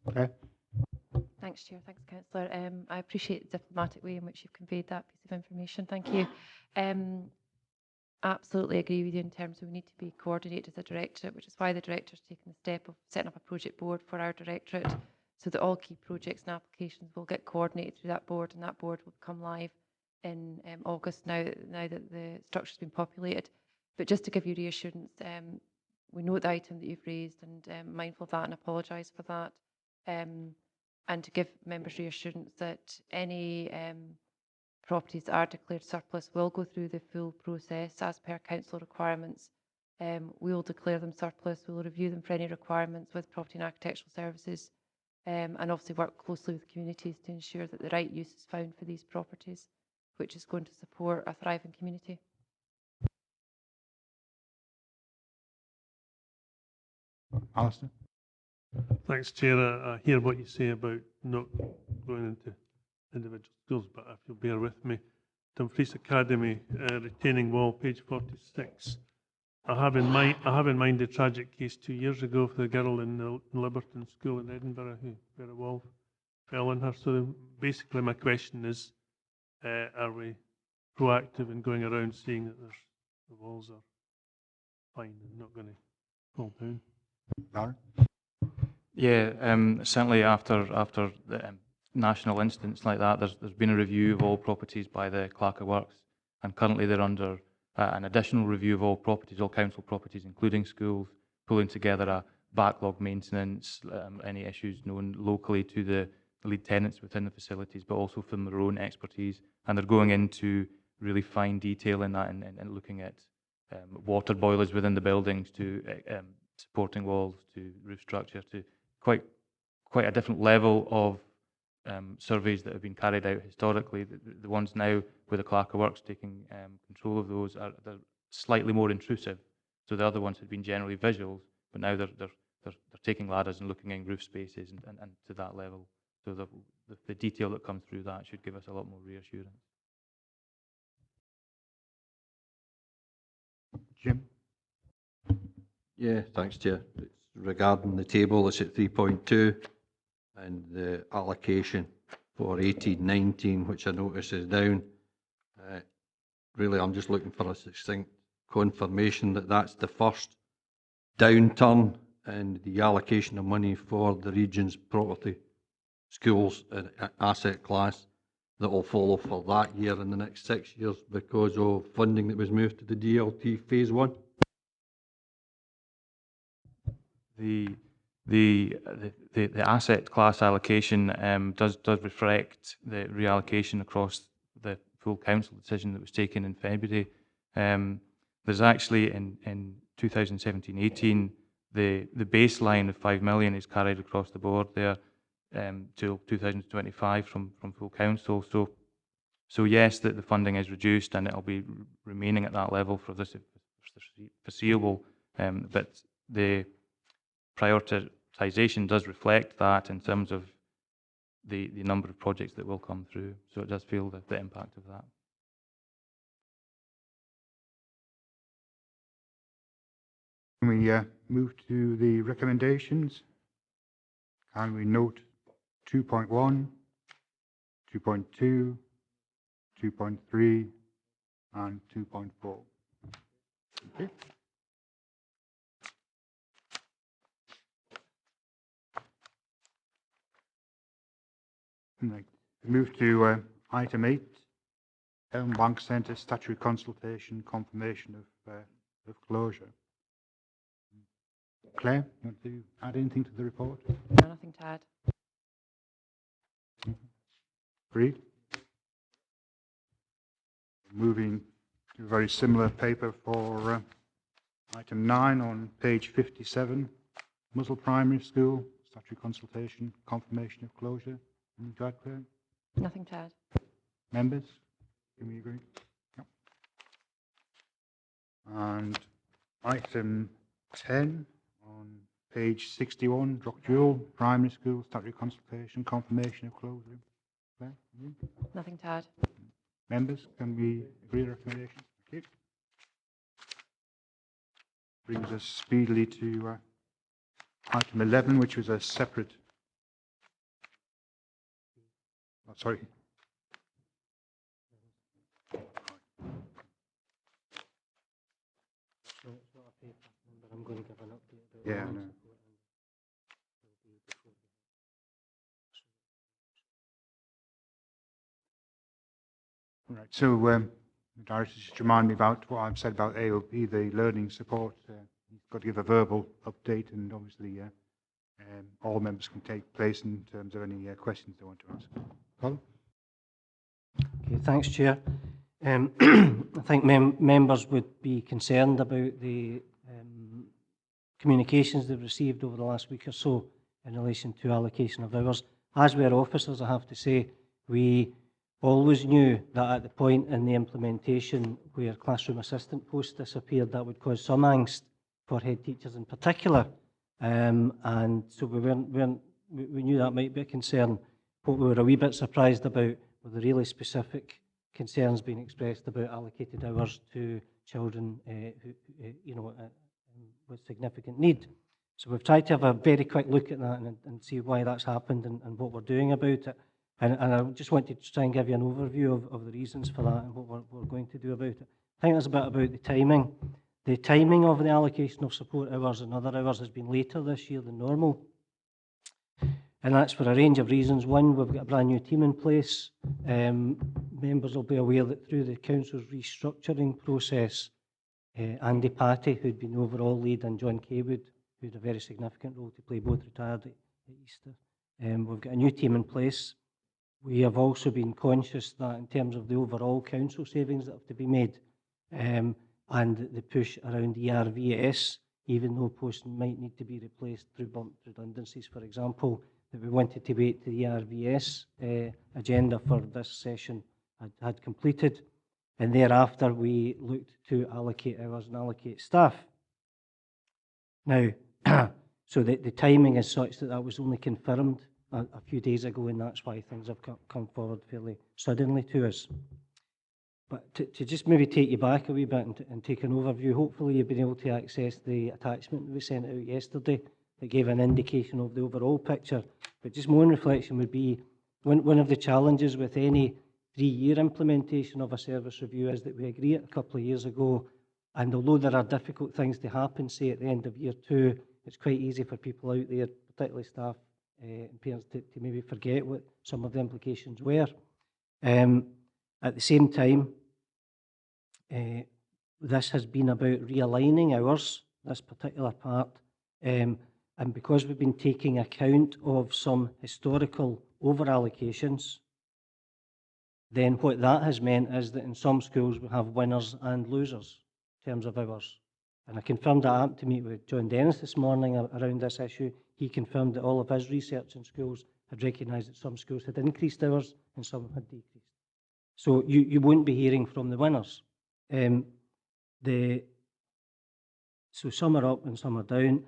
A: Okay.
L: Thanks, Chair. Thanks, Councillor. I appreciate the diplomatic way in which you've conveyed that piece of information. Thank you. Absolutely agree with you in terms of we need to be coordinated as a directorate, which is why the director's taken the step of setting up a project board for our directorate, so that all key projects and applications will get coordinated through that board, and that board will come live in August now that the structure's been populated. But just to give you reassurance, we note the item that you've raised and mindful of that and apologise for that. And to give members reassurance that any properties that are declared surplus will go through the full process as per council requirements. We will declare them surplus, we will review them for any requirements with Property and Architectural Services, and obviously work closely with communities to ensure that the right use is found for these properties, which is going to support a thriving community.
A: Alistair?
H: Thanks, Chair. I hear what you say about not going into individual schools, but if you'll bear with me. Dumfries Academy, retaining wall, page 46. I have in mind the tragic case 2 years ago for the girl in the Liberton School in Edinburgh where a wall fell on her. So basically my question is, are we proactive in going around seeing that the walls are fine and not going to fall down?
A: Darren?
R: Yeah, certainly after the national incidents like that, there's been a review of all properties by the Clerk of Works, and currently they're under an additional review of all properties, all council properties, including schools, pulling together a backlog maintenance, any issues known locally to the lead tenants within the facilities, but also from their own expertise, and they're going into really fine detail in that and looking at water boilers within the buildings to supporting walls to roof structure to quite a different level of surveys that have been carried out historically. The ones now with the Clerk of Works taking control of those they're slightly more intrusive. So the other ones had been generally visuals, but now they're taking ladders and looking in roof spaces and to that level. So the detail that comes through that should give us a lot more reassurance.
A: Jim?
M: Yeah, thanks, Chair. It's regarding the table, it's at 3.2, and the allocation for 18-19, which I notice is down. Really, I'm just looking for a succinct confirmation that that's the first downturn in the allocation of money for the region's property, schools, and asset class that will follow for that year and the next 6 years because of funding that was moved to the DLT Phase 1.
R: the asset class allocation does reflect the reallocation across the full council decision that was taken in February. There's actually in 2017-18 the baseline of 5 million is carried across the board there till 2025 from full council. So yes, the funding is reduced and it'll be remaining at that level for this foreseeable, but the prioritisation does reflect that in terms of the number of projects that will come through. So it does feel the impact of that.
A: Can we move to the recommendations? Can we note 2.1, 2.2, 2.3, and 2.4? Okay. Right. Move to item 8, Elmbank Centre Statutory Consultation, confirmation of closure. Claire, you want to add anything to the report?
L: No, nothing to add.
A: Agreed. Moving to a very similar paper for item 9 on page 57, Mouswald Primary School, statutory consultation, confirmation of closure. Anything to add, Claire?
L: Nothing to add.
A: Members, can we agree? Yep. And item 10 on page 61, Drochduil Primary School, statutory consultation, confirmation of closure. Claire, you?
L: Nothing to add.
A: Members, can we agree the recommendation? Okay. Brings us speedily to item 11, which was a separate. Oh, sorry.
F: I'm going to give an update.
A: Yeah, I know. Right, so the director just remind me about what I've said about AOP, the learning support. You've got to give a verbal update, and obviously all members can take place in terms of any questions they want to ask. Colin?
F: Okay, thanks, Chair. I think members would be concerned about the communications they've received over the last week or so in relation to allocation of hours. As we're officers, I have to say, we always knew that at the point in the implementation where classroom assistant posts disappeared, that would cause some angst for head teachers in particular. And so we knew that might be a concern. What we were a wee bit surprised about were the really specific concerns being expressed about allocated hours to children who, with significant need. So we've tried to have a very quick look at that and see why that's happened and what we're doing about it. And I just wanted to try and give you an overview of the reasons for that and what we're going to do about it. I think that's a bit about the timing. The timing of the allocation of support hours and other hours has been later this year than normal. And that's for a range of reasons. One, we've got a brand new team in place. Members will be aware that through the council's restructuring process, Andy Patty, who'd been the overall lead, and John Kaywood, who had a very significant role to play, both retired at Easter. We've got a new team in place. We have also been conscious that in terms of the overall council savings that have to be made and the push around ERVS, even though posts might need to be replaced through bump redundancies, for example, that we wanted to wait till the ERVS agenda for this session had completed. And thereafter, we looked to allocate hours and allocate staff. Now, so the timing is such that was only confirmed a few days ago, and that's why things have come forward fairly suddenly to us. But to just maybe take you back a wee bit and take an overview, hopefully you've been able to access the attachment that we sent out yesterday that gave an indication of the overall picture. But just my own reflection would be, one of the challenges with any 3-year implementation of a service review is that we agree it a couple of years ago, and although there are difficult things to happen, say at the end of year 2, it's quite easy for people out there, particularly staff and parents, to maybe forget what some of the implications were. At the same time, this has been about realigning hours, this particular part, And because we've been taking account of some historical over-allocations, then what that has meant is that in some schools we have winners and losers in terms of hours. And I confirmed that I happened to meet with John Dennis this morning around this issue. He confirmed that all of his research in schools had recognised that some schools had increased hours and some had decreased. So you won't be hearing from the winners. So some are up and some are down.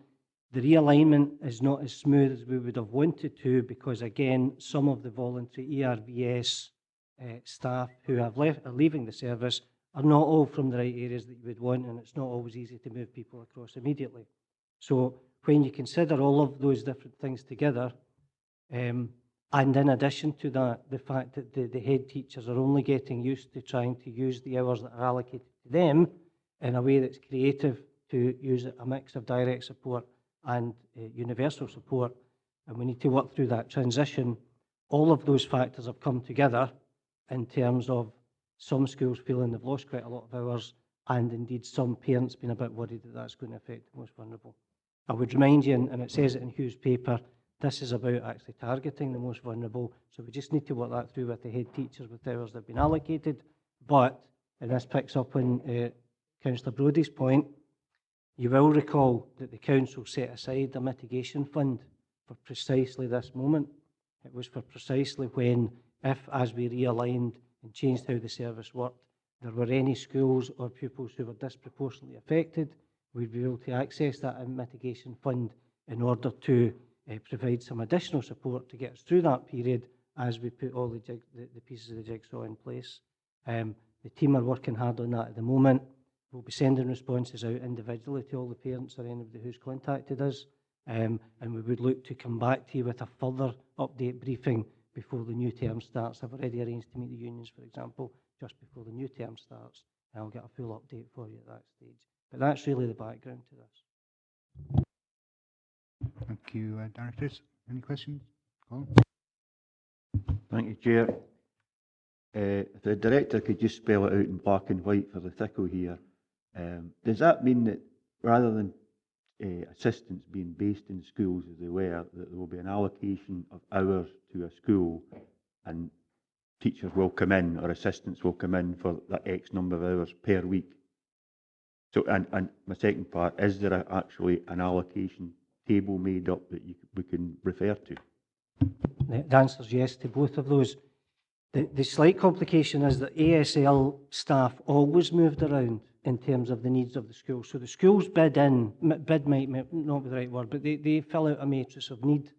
F: The realignment is not as smooth as we would have wanted to because, again, some of the voluntary ERVS staff who are leaving the service are not all from the right areas that you would want, and it's not always easy to move people across immediately. So when you consider all of those different things together, and in addition to that, the fact that the head teachers are only getting used to trying to use the hours that are allocated to them in a way that's creative, to use a mix of direct support and universal support, and we need to work through that transition. All of those factors have come together in terms of some schools feeling they've lost quite a lot of hours, and indeed some parents being a bit worried that that's going to affect the most vulnerable. I would remind you, and it says it in Hugh's paper, this is about actually targeting the most vulnerable, so we just need to work that through with the head teachers with the hours that have been allocated. But, and this picks up on Councillor Brodie's point, you will recall that the council set aside a mitigation fund for precisely this moment. It was for precisely when, if as we realigned and changed how the service worked, there were any schools or pupils who were disproportionately affected, we'd be able to access that mitigation fund in order to provide some additional support to get us through that period as we put all the pieces of the jigsaw in place. The team are working hard on that at the moment. We'll be sending responses out individually to all the parents or anybody who's contacted us, and we would look to come back to you with a further update briefing before the new term starts. I've already arranged to meet the unions, for example, just before the new term starts, and I'll get a full update for you at that stage. But that's really the background to this.
A: Thank you, Directors. Any questions? Colin?
J: Thank you, Chair. If the Director could just spell it out in black and white for the thickle here, does that mean that rather than assistants being based in schools as they were, that there will be an allocation of hours to a school and teachers will come in or assistants will come in for that X number of hours per week? So, and my second part, is there actually an allocation table made up that we can refer to?
F: The answer is yes to both of those. The slight complication is that ASL staff always moved around in terms of the needs of the school. So the schools bid might not be the right word, but they fill out a matrix of need,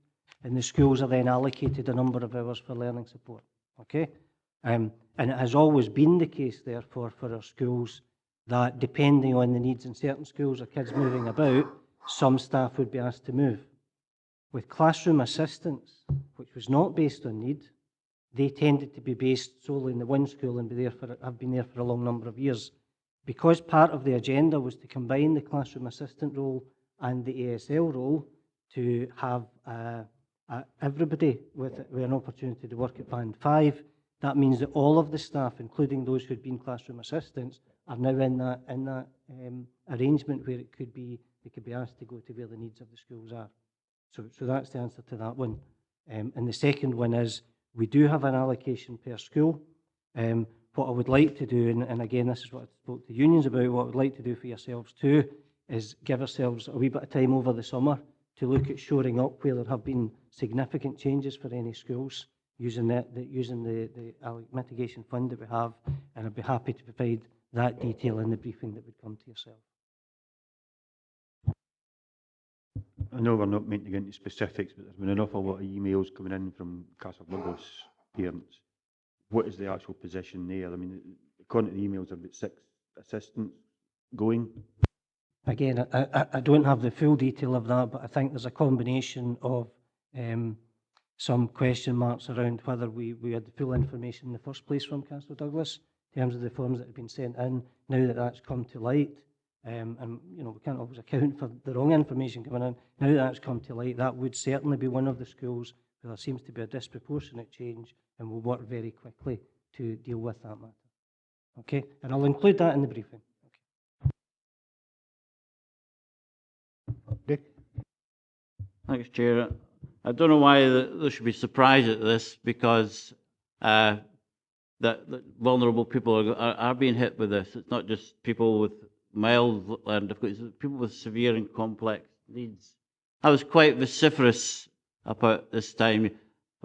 F: and the schools are then allocated a number of hours for learning support. Okay? And it has always been the case, therefore, for our schools that depending on the needs in certain schools or kids moving about, some staff would be asked to move. With classroom assistants, which was not based on need, they tended to be based solely in the one school and have been there for a long number of years. Because part of the agenda was to combine the classroom assistant role and the ASL role to have everybody with an opportunity to work at Band 5, that means that all of the staff, including those who had been classroom assistants, are now in that arrangement where they could be asked to go to where the needs of the schools are. So that's the answer to that one. And the second one is, we do have an allocation per school. What I would like to do, and again, this is what I spoke to unions about, what I would like to do for yourselves too, is give ourselves a wee bit of time over the summer to look at shoring up where there have been significant changes for any schools using the mitigation fund that we have, and I'd be happy to provide that detail in the briefing that would come to yourself.
J: I know we're not meant to get into specifics, but there's been an awful lot of emails coming in from Castle Douglas parents. What is the actual position there? I mean, according to the emails, there are about 6 assistants going.
F: Again, I don't have the full detail of that, but I think there's a combination of some question marks around whether we had the full information in the first place from Castle Douglas in terms of the forms that have been sent in. Now that that's come to light, and you know, we can't always account for the wrong information coming in. Now that that's come to light, that would certainly be one of the schools where there seems to be a disproportionate change, and we'll work very quickly to deal with that matter. Okay, and I'll include that in the briefing.
A: Dick?
E: Thanks, Chair. I don't know why there should be surprise at this, because that vulnerable people are being hit with this. It's not just people with mild learning difficulties, it's people with severe and complex needs. I was quite vociferous about this time,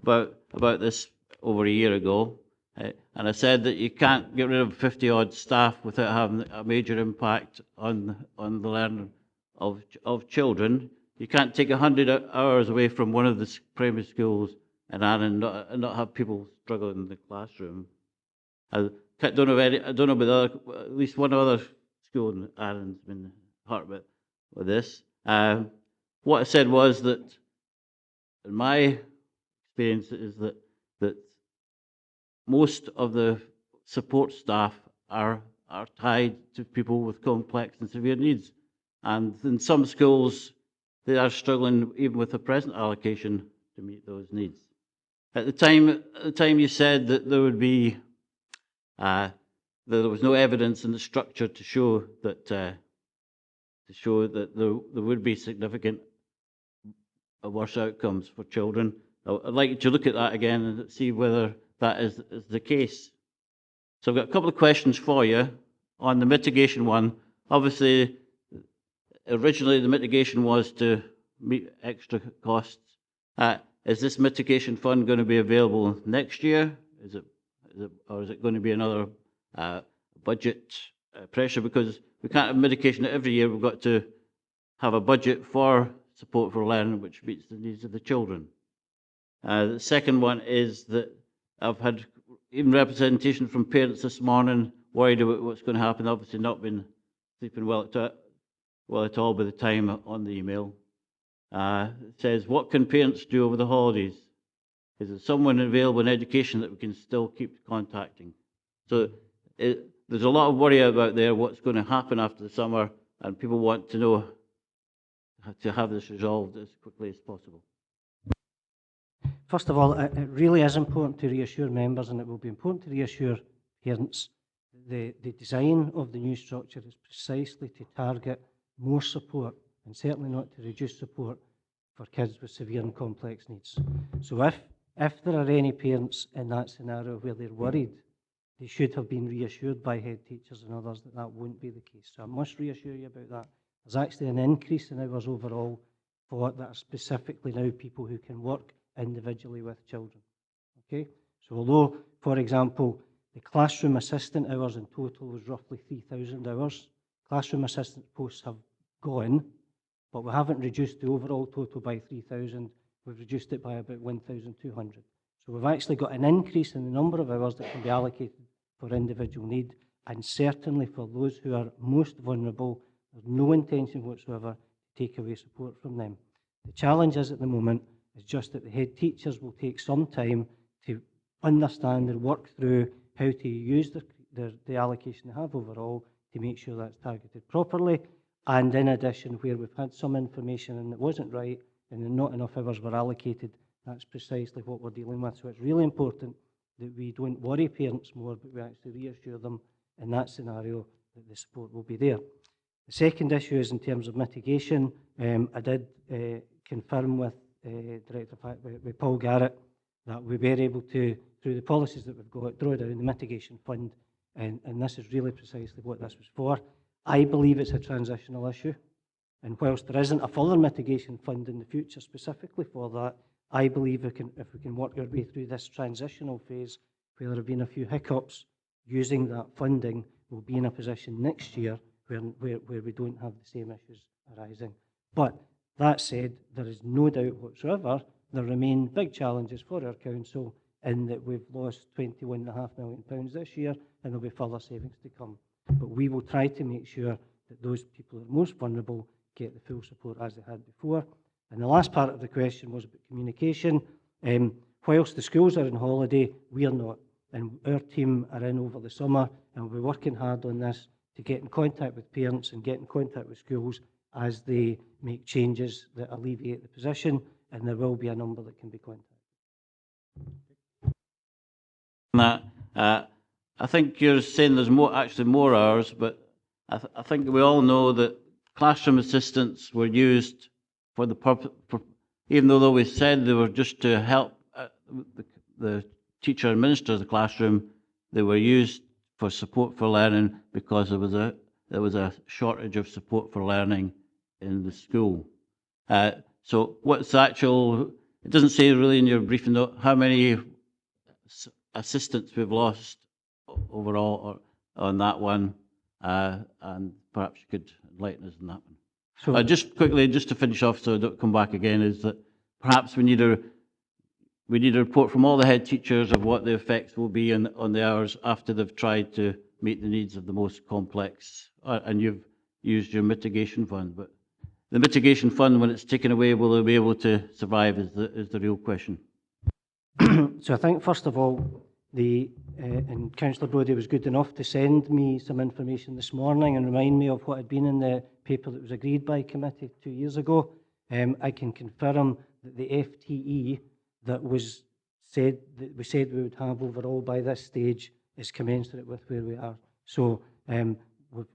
E: about this over a year ago, and I said that you can't get rid of 50-odd staff without having a major impact on the learning of children. You can't take 100 hours away from one of the primary schools and not have people struggling in the classroom. I don't know about at least one other school in Ireland's been hurt with this. What I said was that, in my experience, is that most of the support staff are tied to people with complex and severe needs, and in some schools they are struggling even with the present allocation to meet those needs. At the time you said that there would be that there was no evidence in the structure to show that there would be significant worse outcomes for children. I'd like you to look at that again and see whether that is the case. So I've got a couple of questions for you on the mitigation one. Obviously, originally the mitigation was to meet extra costs. Is this mitigation fund going to be available next year? Or is it going to be another budget pressure? Because we can't have mitigation every year. We've got to have a budget for support for learning which meets the needs of the children. The second one is that I've had even representation from parents this morning worried about what's going to happen. Obviously not been sleeping well at all by the time on the email. It says, what can parents do over the holidays? Is there someone available in education that we can still keep contacting? So there's a lot of worry about there what's going to happen after the summer, and people want to know how to have this resolved as quickly as possible.
F: First of all, it really is important to reassure members, and it will be important to reassure parents. The design of the new structure is precisely to target more support, and certainly not to reduce support for kids with severe and complex needs. So if there are any parents in that scenario where they're worried, they should have been reassured by head teachers and others that that won't be the case. So I must reassure you about that. There's actually an increase in hours overall for that are specifically now people who can work individually with children. Okay? So although, for example, the classroom assistant hours in total was roughly 3,000 hours, classroom assistant posts have gone, but we haven't reduced the overall total by 3,000. We've reduced it by about 1,200. So we've actually got an increase in the number of hours that can be allocated for individual need, and certainly for those who are most vulnerable, there's no intention whatsoever to take away support from them. The challenge is at the moment is just that the head teachers will take some time to understand and work through how to use the allocation they have overall to make sure that's targeted properly. And in addition, where we've had some information and it wasn't right and not enough hours were allocated, that's precisely what we're dealing with. So it's really important that we don't worry parents more, but we actually reassure them in that scenario that the support will be there. The second issue is in terms of mitigation. I did confirm with Director with Paul Garrett that we were able to, through the policies that we've got, draw down the mitigation fund, and this is really precisely what this was for. I believe it's a transitional issue, and whilst there isn't a further mitigation fund in the future specifically for that, I believe if we can work our way through this transitional phase where there have been a few hiccups using that funding, we'll be in a position next year where we don't have the same issues arising. But that said, there is no doubt whatsoever there remain big challenges for our council in that we've lost £21.5 million this year, and there'll be further savings to come. But we will try to make sure that those people who are most vulnerable get the full support as they had before. And the last part of the question was about communication. Whilst the schools are on holiday, we are not. And our team are in over the summer, and we're working hard on this to get in contact with parents and get in contact with schools as they make changes that alleviate the position, and there will be a number that can be contacted.
E: I think you're saying there's actually more hours, but I think we all know that classroom assistants were used for the even though we said they were just to help the teacher administer the classroom, they were used for support for learning because there was a shortage of support for learning in the school. So what's the actual, it doesn't say really in your briefing note how many assistants we've lost overall on that one, and perhaps you could enlighten us on that one.
F: So
E: Just quickly, just to finish off so I don't come back again, is that perhaps we need a report from all the head teachers of what the effects will be on the hours after they've tried to meet the needs of the most complex, and you've used your mitigation fund, but the mitigation fund, when it's taken away, will they be able to survive is the real question.
F: So I think, first of all, and Councillor Brodie was good enough to send me some information this morning and remind me of what had been in the paper that was agreed by committee 2 years ago. I can confirm that the FTE that we said we would have overall by this stage is commensurate with where we are. So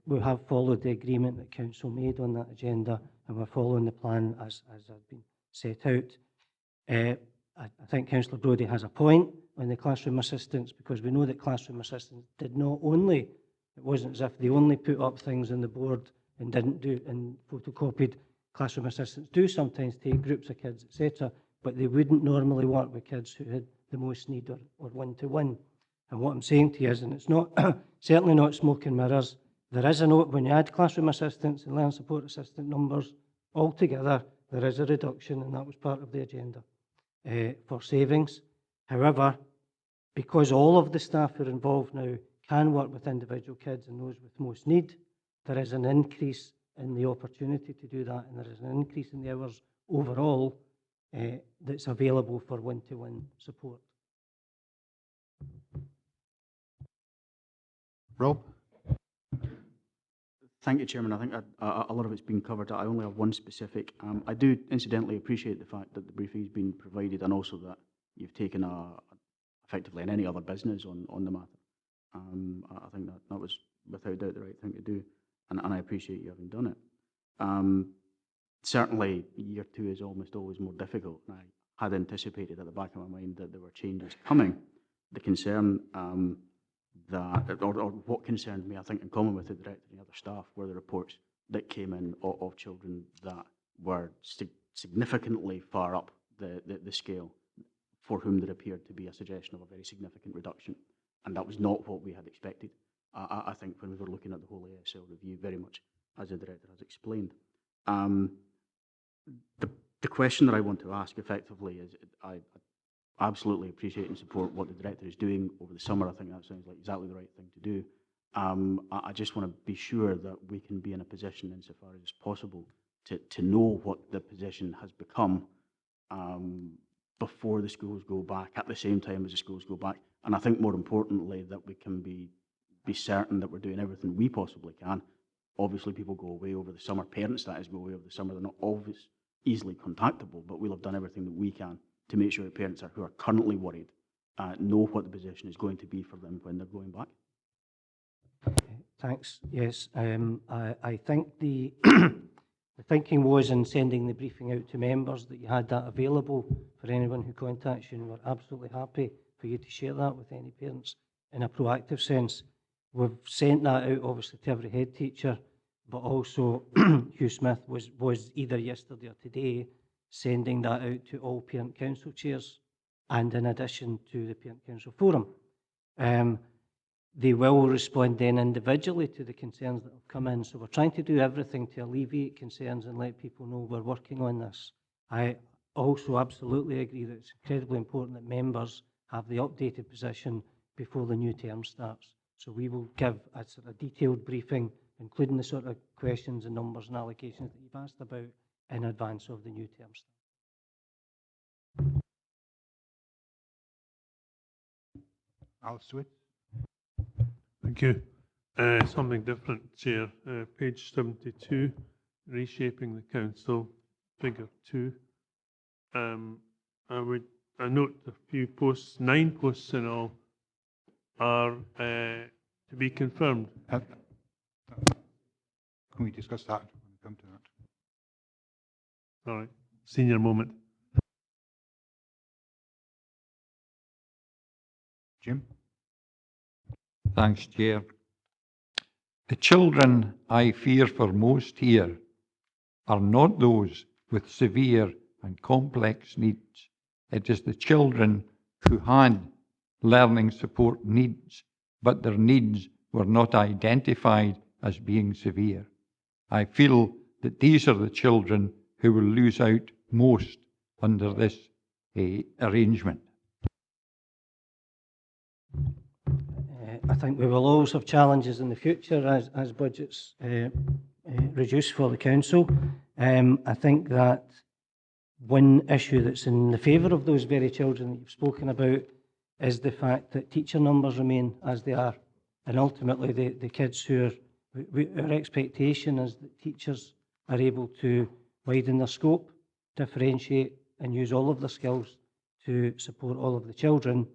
F: we have followed the agreement that Council made on that agenda, and we're following the plan as has been set out. I think Councillor Brodie has a point on the classroom assistants, because we know that classroom assistants did not only, it wasn't as if they only put up things on the board and didn't do and photocopied. Classroom assistants do sometimes take groups of kids, etc., but they wouldn't normally work with kids who had the most need or one-to-one. And what I'm saying to you is, and it's not certainly not smoke and mirrors, there is a note when you add classroom assistants and learning support assistant numbers all together, there is a reduction, and that was part of the agenda for savings. However, because all of the staff who are involved now can work with individual kids and those with most need, there is an increase in the opportunity to do that, and there is an increase in the hours overall that's available for one-to-one support.
A: Rob?
K: Thank you, Chairman. I think a lot of it's been covered. I only have one specific. I do incidentally appreciate the fact that the briefing has been provided, and also that you've taken effectively in any other business on the matter. I think that was without doubt the right thing to do, and I appreciate you having done it. Certainly, year two is almost always more difficult, and I had anticipated at the back of my mind that there were changes coming. The concern or what concerned me, I think, in common with the director and the other staff, were the reports that came in of children that were significantly far up the scale, for whom there appeared to be a suggestion of a very significant reduction. And that was not what we had expected, I think, when we were looking at the whole ASL review, very much as the director has explained. The question that I want to ask effectively is, I absolutely appreciate and support what the director is doing over the summer. I think that sounds like exactly the right thing to do. I just want to be sure that we can be in a position, insofar as possible, to know what the position has become before the schools go back, at the same time as the schools go back. And I think more importantly, that we can be certain that we're doing everything we possibly can. Obviously, people go away over the summer. Parents, that is, go away over the summer. They're not always easily contactable, but we'll have done everything that we can to make sure that parents who are currently worried know what the position is going to be for them when they're going back.
F: Thanks. Yes, I think the thinking was in sending the briefing out to members that you had that available for anyone who contacts you, and we're absolutely happy for you to share that with any parents in a proactive sense. We've sent that out obviously to every head teacher, but also Hugh Smith was either yesterday or today sending that out to all parent council chairs, and in addition to the parent council forum. They will respond then individually to the concerns that have come in. So we're trying to do everything to alleviate concerns and let people know we're working on this. I also absolutely agree that it's incredibly important that members have the updated position before the new term starts. So we will give a sort of detailed briefing, including the sort of questions and numbers and allocations that you've asked about, in advance of the new term start.
A: Alistair?
H: Thank you. Something different, Chair. Page 72, reshaping the council, figure 2. I note a few posts, 9 posts in all, are to be confirmed.
A: Can we discuss that when we come to that?
H: All right, senior moment.
A: Jim?
G: Thanks, Chair. The children I fear for most here are not those with severe and complex needs. It is the children who had learning support needs, but their needs were not identified as being severe. I feel that these are the children who will lose out most under this arrangement.
F: I think we will always have challenges in the future as budgets reduce for the council. I think that one issue that's in the favour of those very children that you've spoken about is the fact that teacher numbers remain as they are. And ultimately, the kids who are, our expectation is that teachers are able to widen their scope, differentiate, and use all of their skills to support all of the children,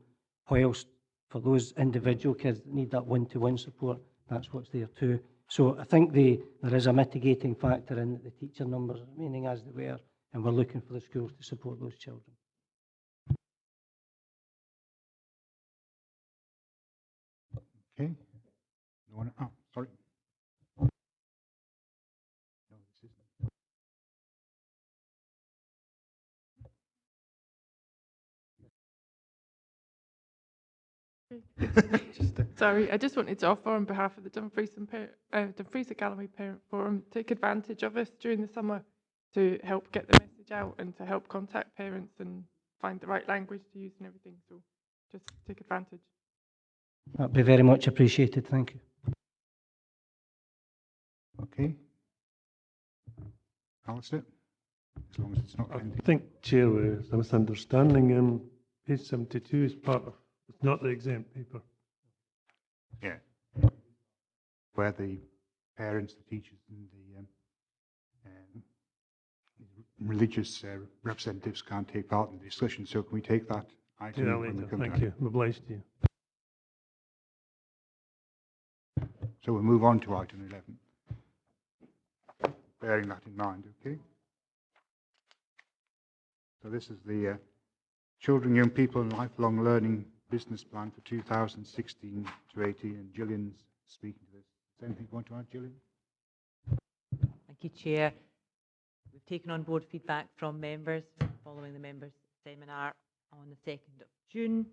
F: whilst for those individual kids that need that one-to-one support, that's what's there too. So I think there is a mitigating factor in that the teacher numbers are remaining as they were, and we're looking for the schools to support those children.
A: Okay. No one, oh, sorry. No, this
S: Sorry, I just wanted to offer on behalf of the Dumfries and Galloway Parent Forum, take advantage of us during the summer to help get the message out and to help contact parents and find the right language to use and everything. So just take advantage.
F: That'd be very much appreciated. Thank you.
A: Okay. Alistair? As long as it's not
H: I think, Chair, there's a misunderstanding. Page 72 is part of, it's not the exempt paper.
A: Yeah. Where the parents, the teachers, and the religious representatives can't take part in the discussion. So can we take that item?
H: Do that
A: when we
H: later.
A: come to
H: Thank you.
A: that?
H: I'm obliged to you.
A: So we'll move on to item 11. Bearing that in mind, okay? So this is the Children, Young People and Lifelong Learning Business Plan for 2016 to 18, and Gillian's speaking to this. Is there anything you want to add, Gillian?
O: Thank you, Chair. We've taken on board feedback from members following the members' seminar on the 2nd of June.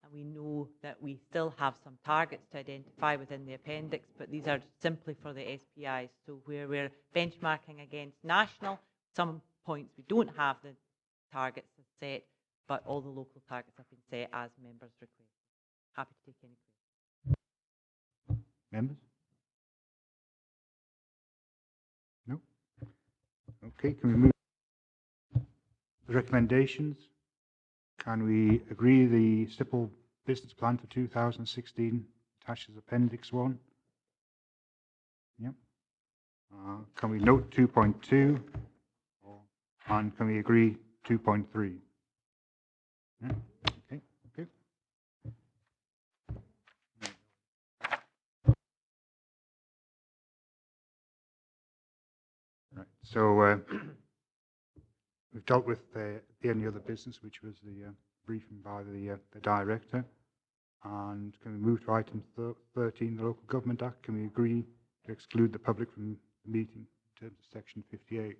O: And we know that we still have some targets to identify within the appendix, but these are simply for the SPIs. So where we're benchmarking against national, some points we don't have the targets set, but all the local targets have been set as members request. Happy to take any questions.
A: Members? No? Okay, can we move the recommendations? Can we agree the SIPL business plan for 2016 attached as Appendix 1? Yep. Can we note 2.2? And can we agree 2.3? Yeah. Okay, okay. Right, so we've dealt with the only other business, which was the briefing by the director. And can we move to item 13, the Local Government Act? Can we agree to exclude the public from the meeting in terms of section 58?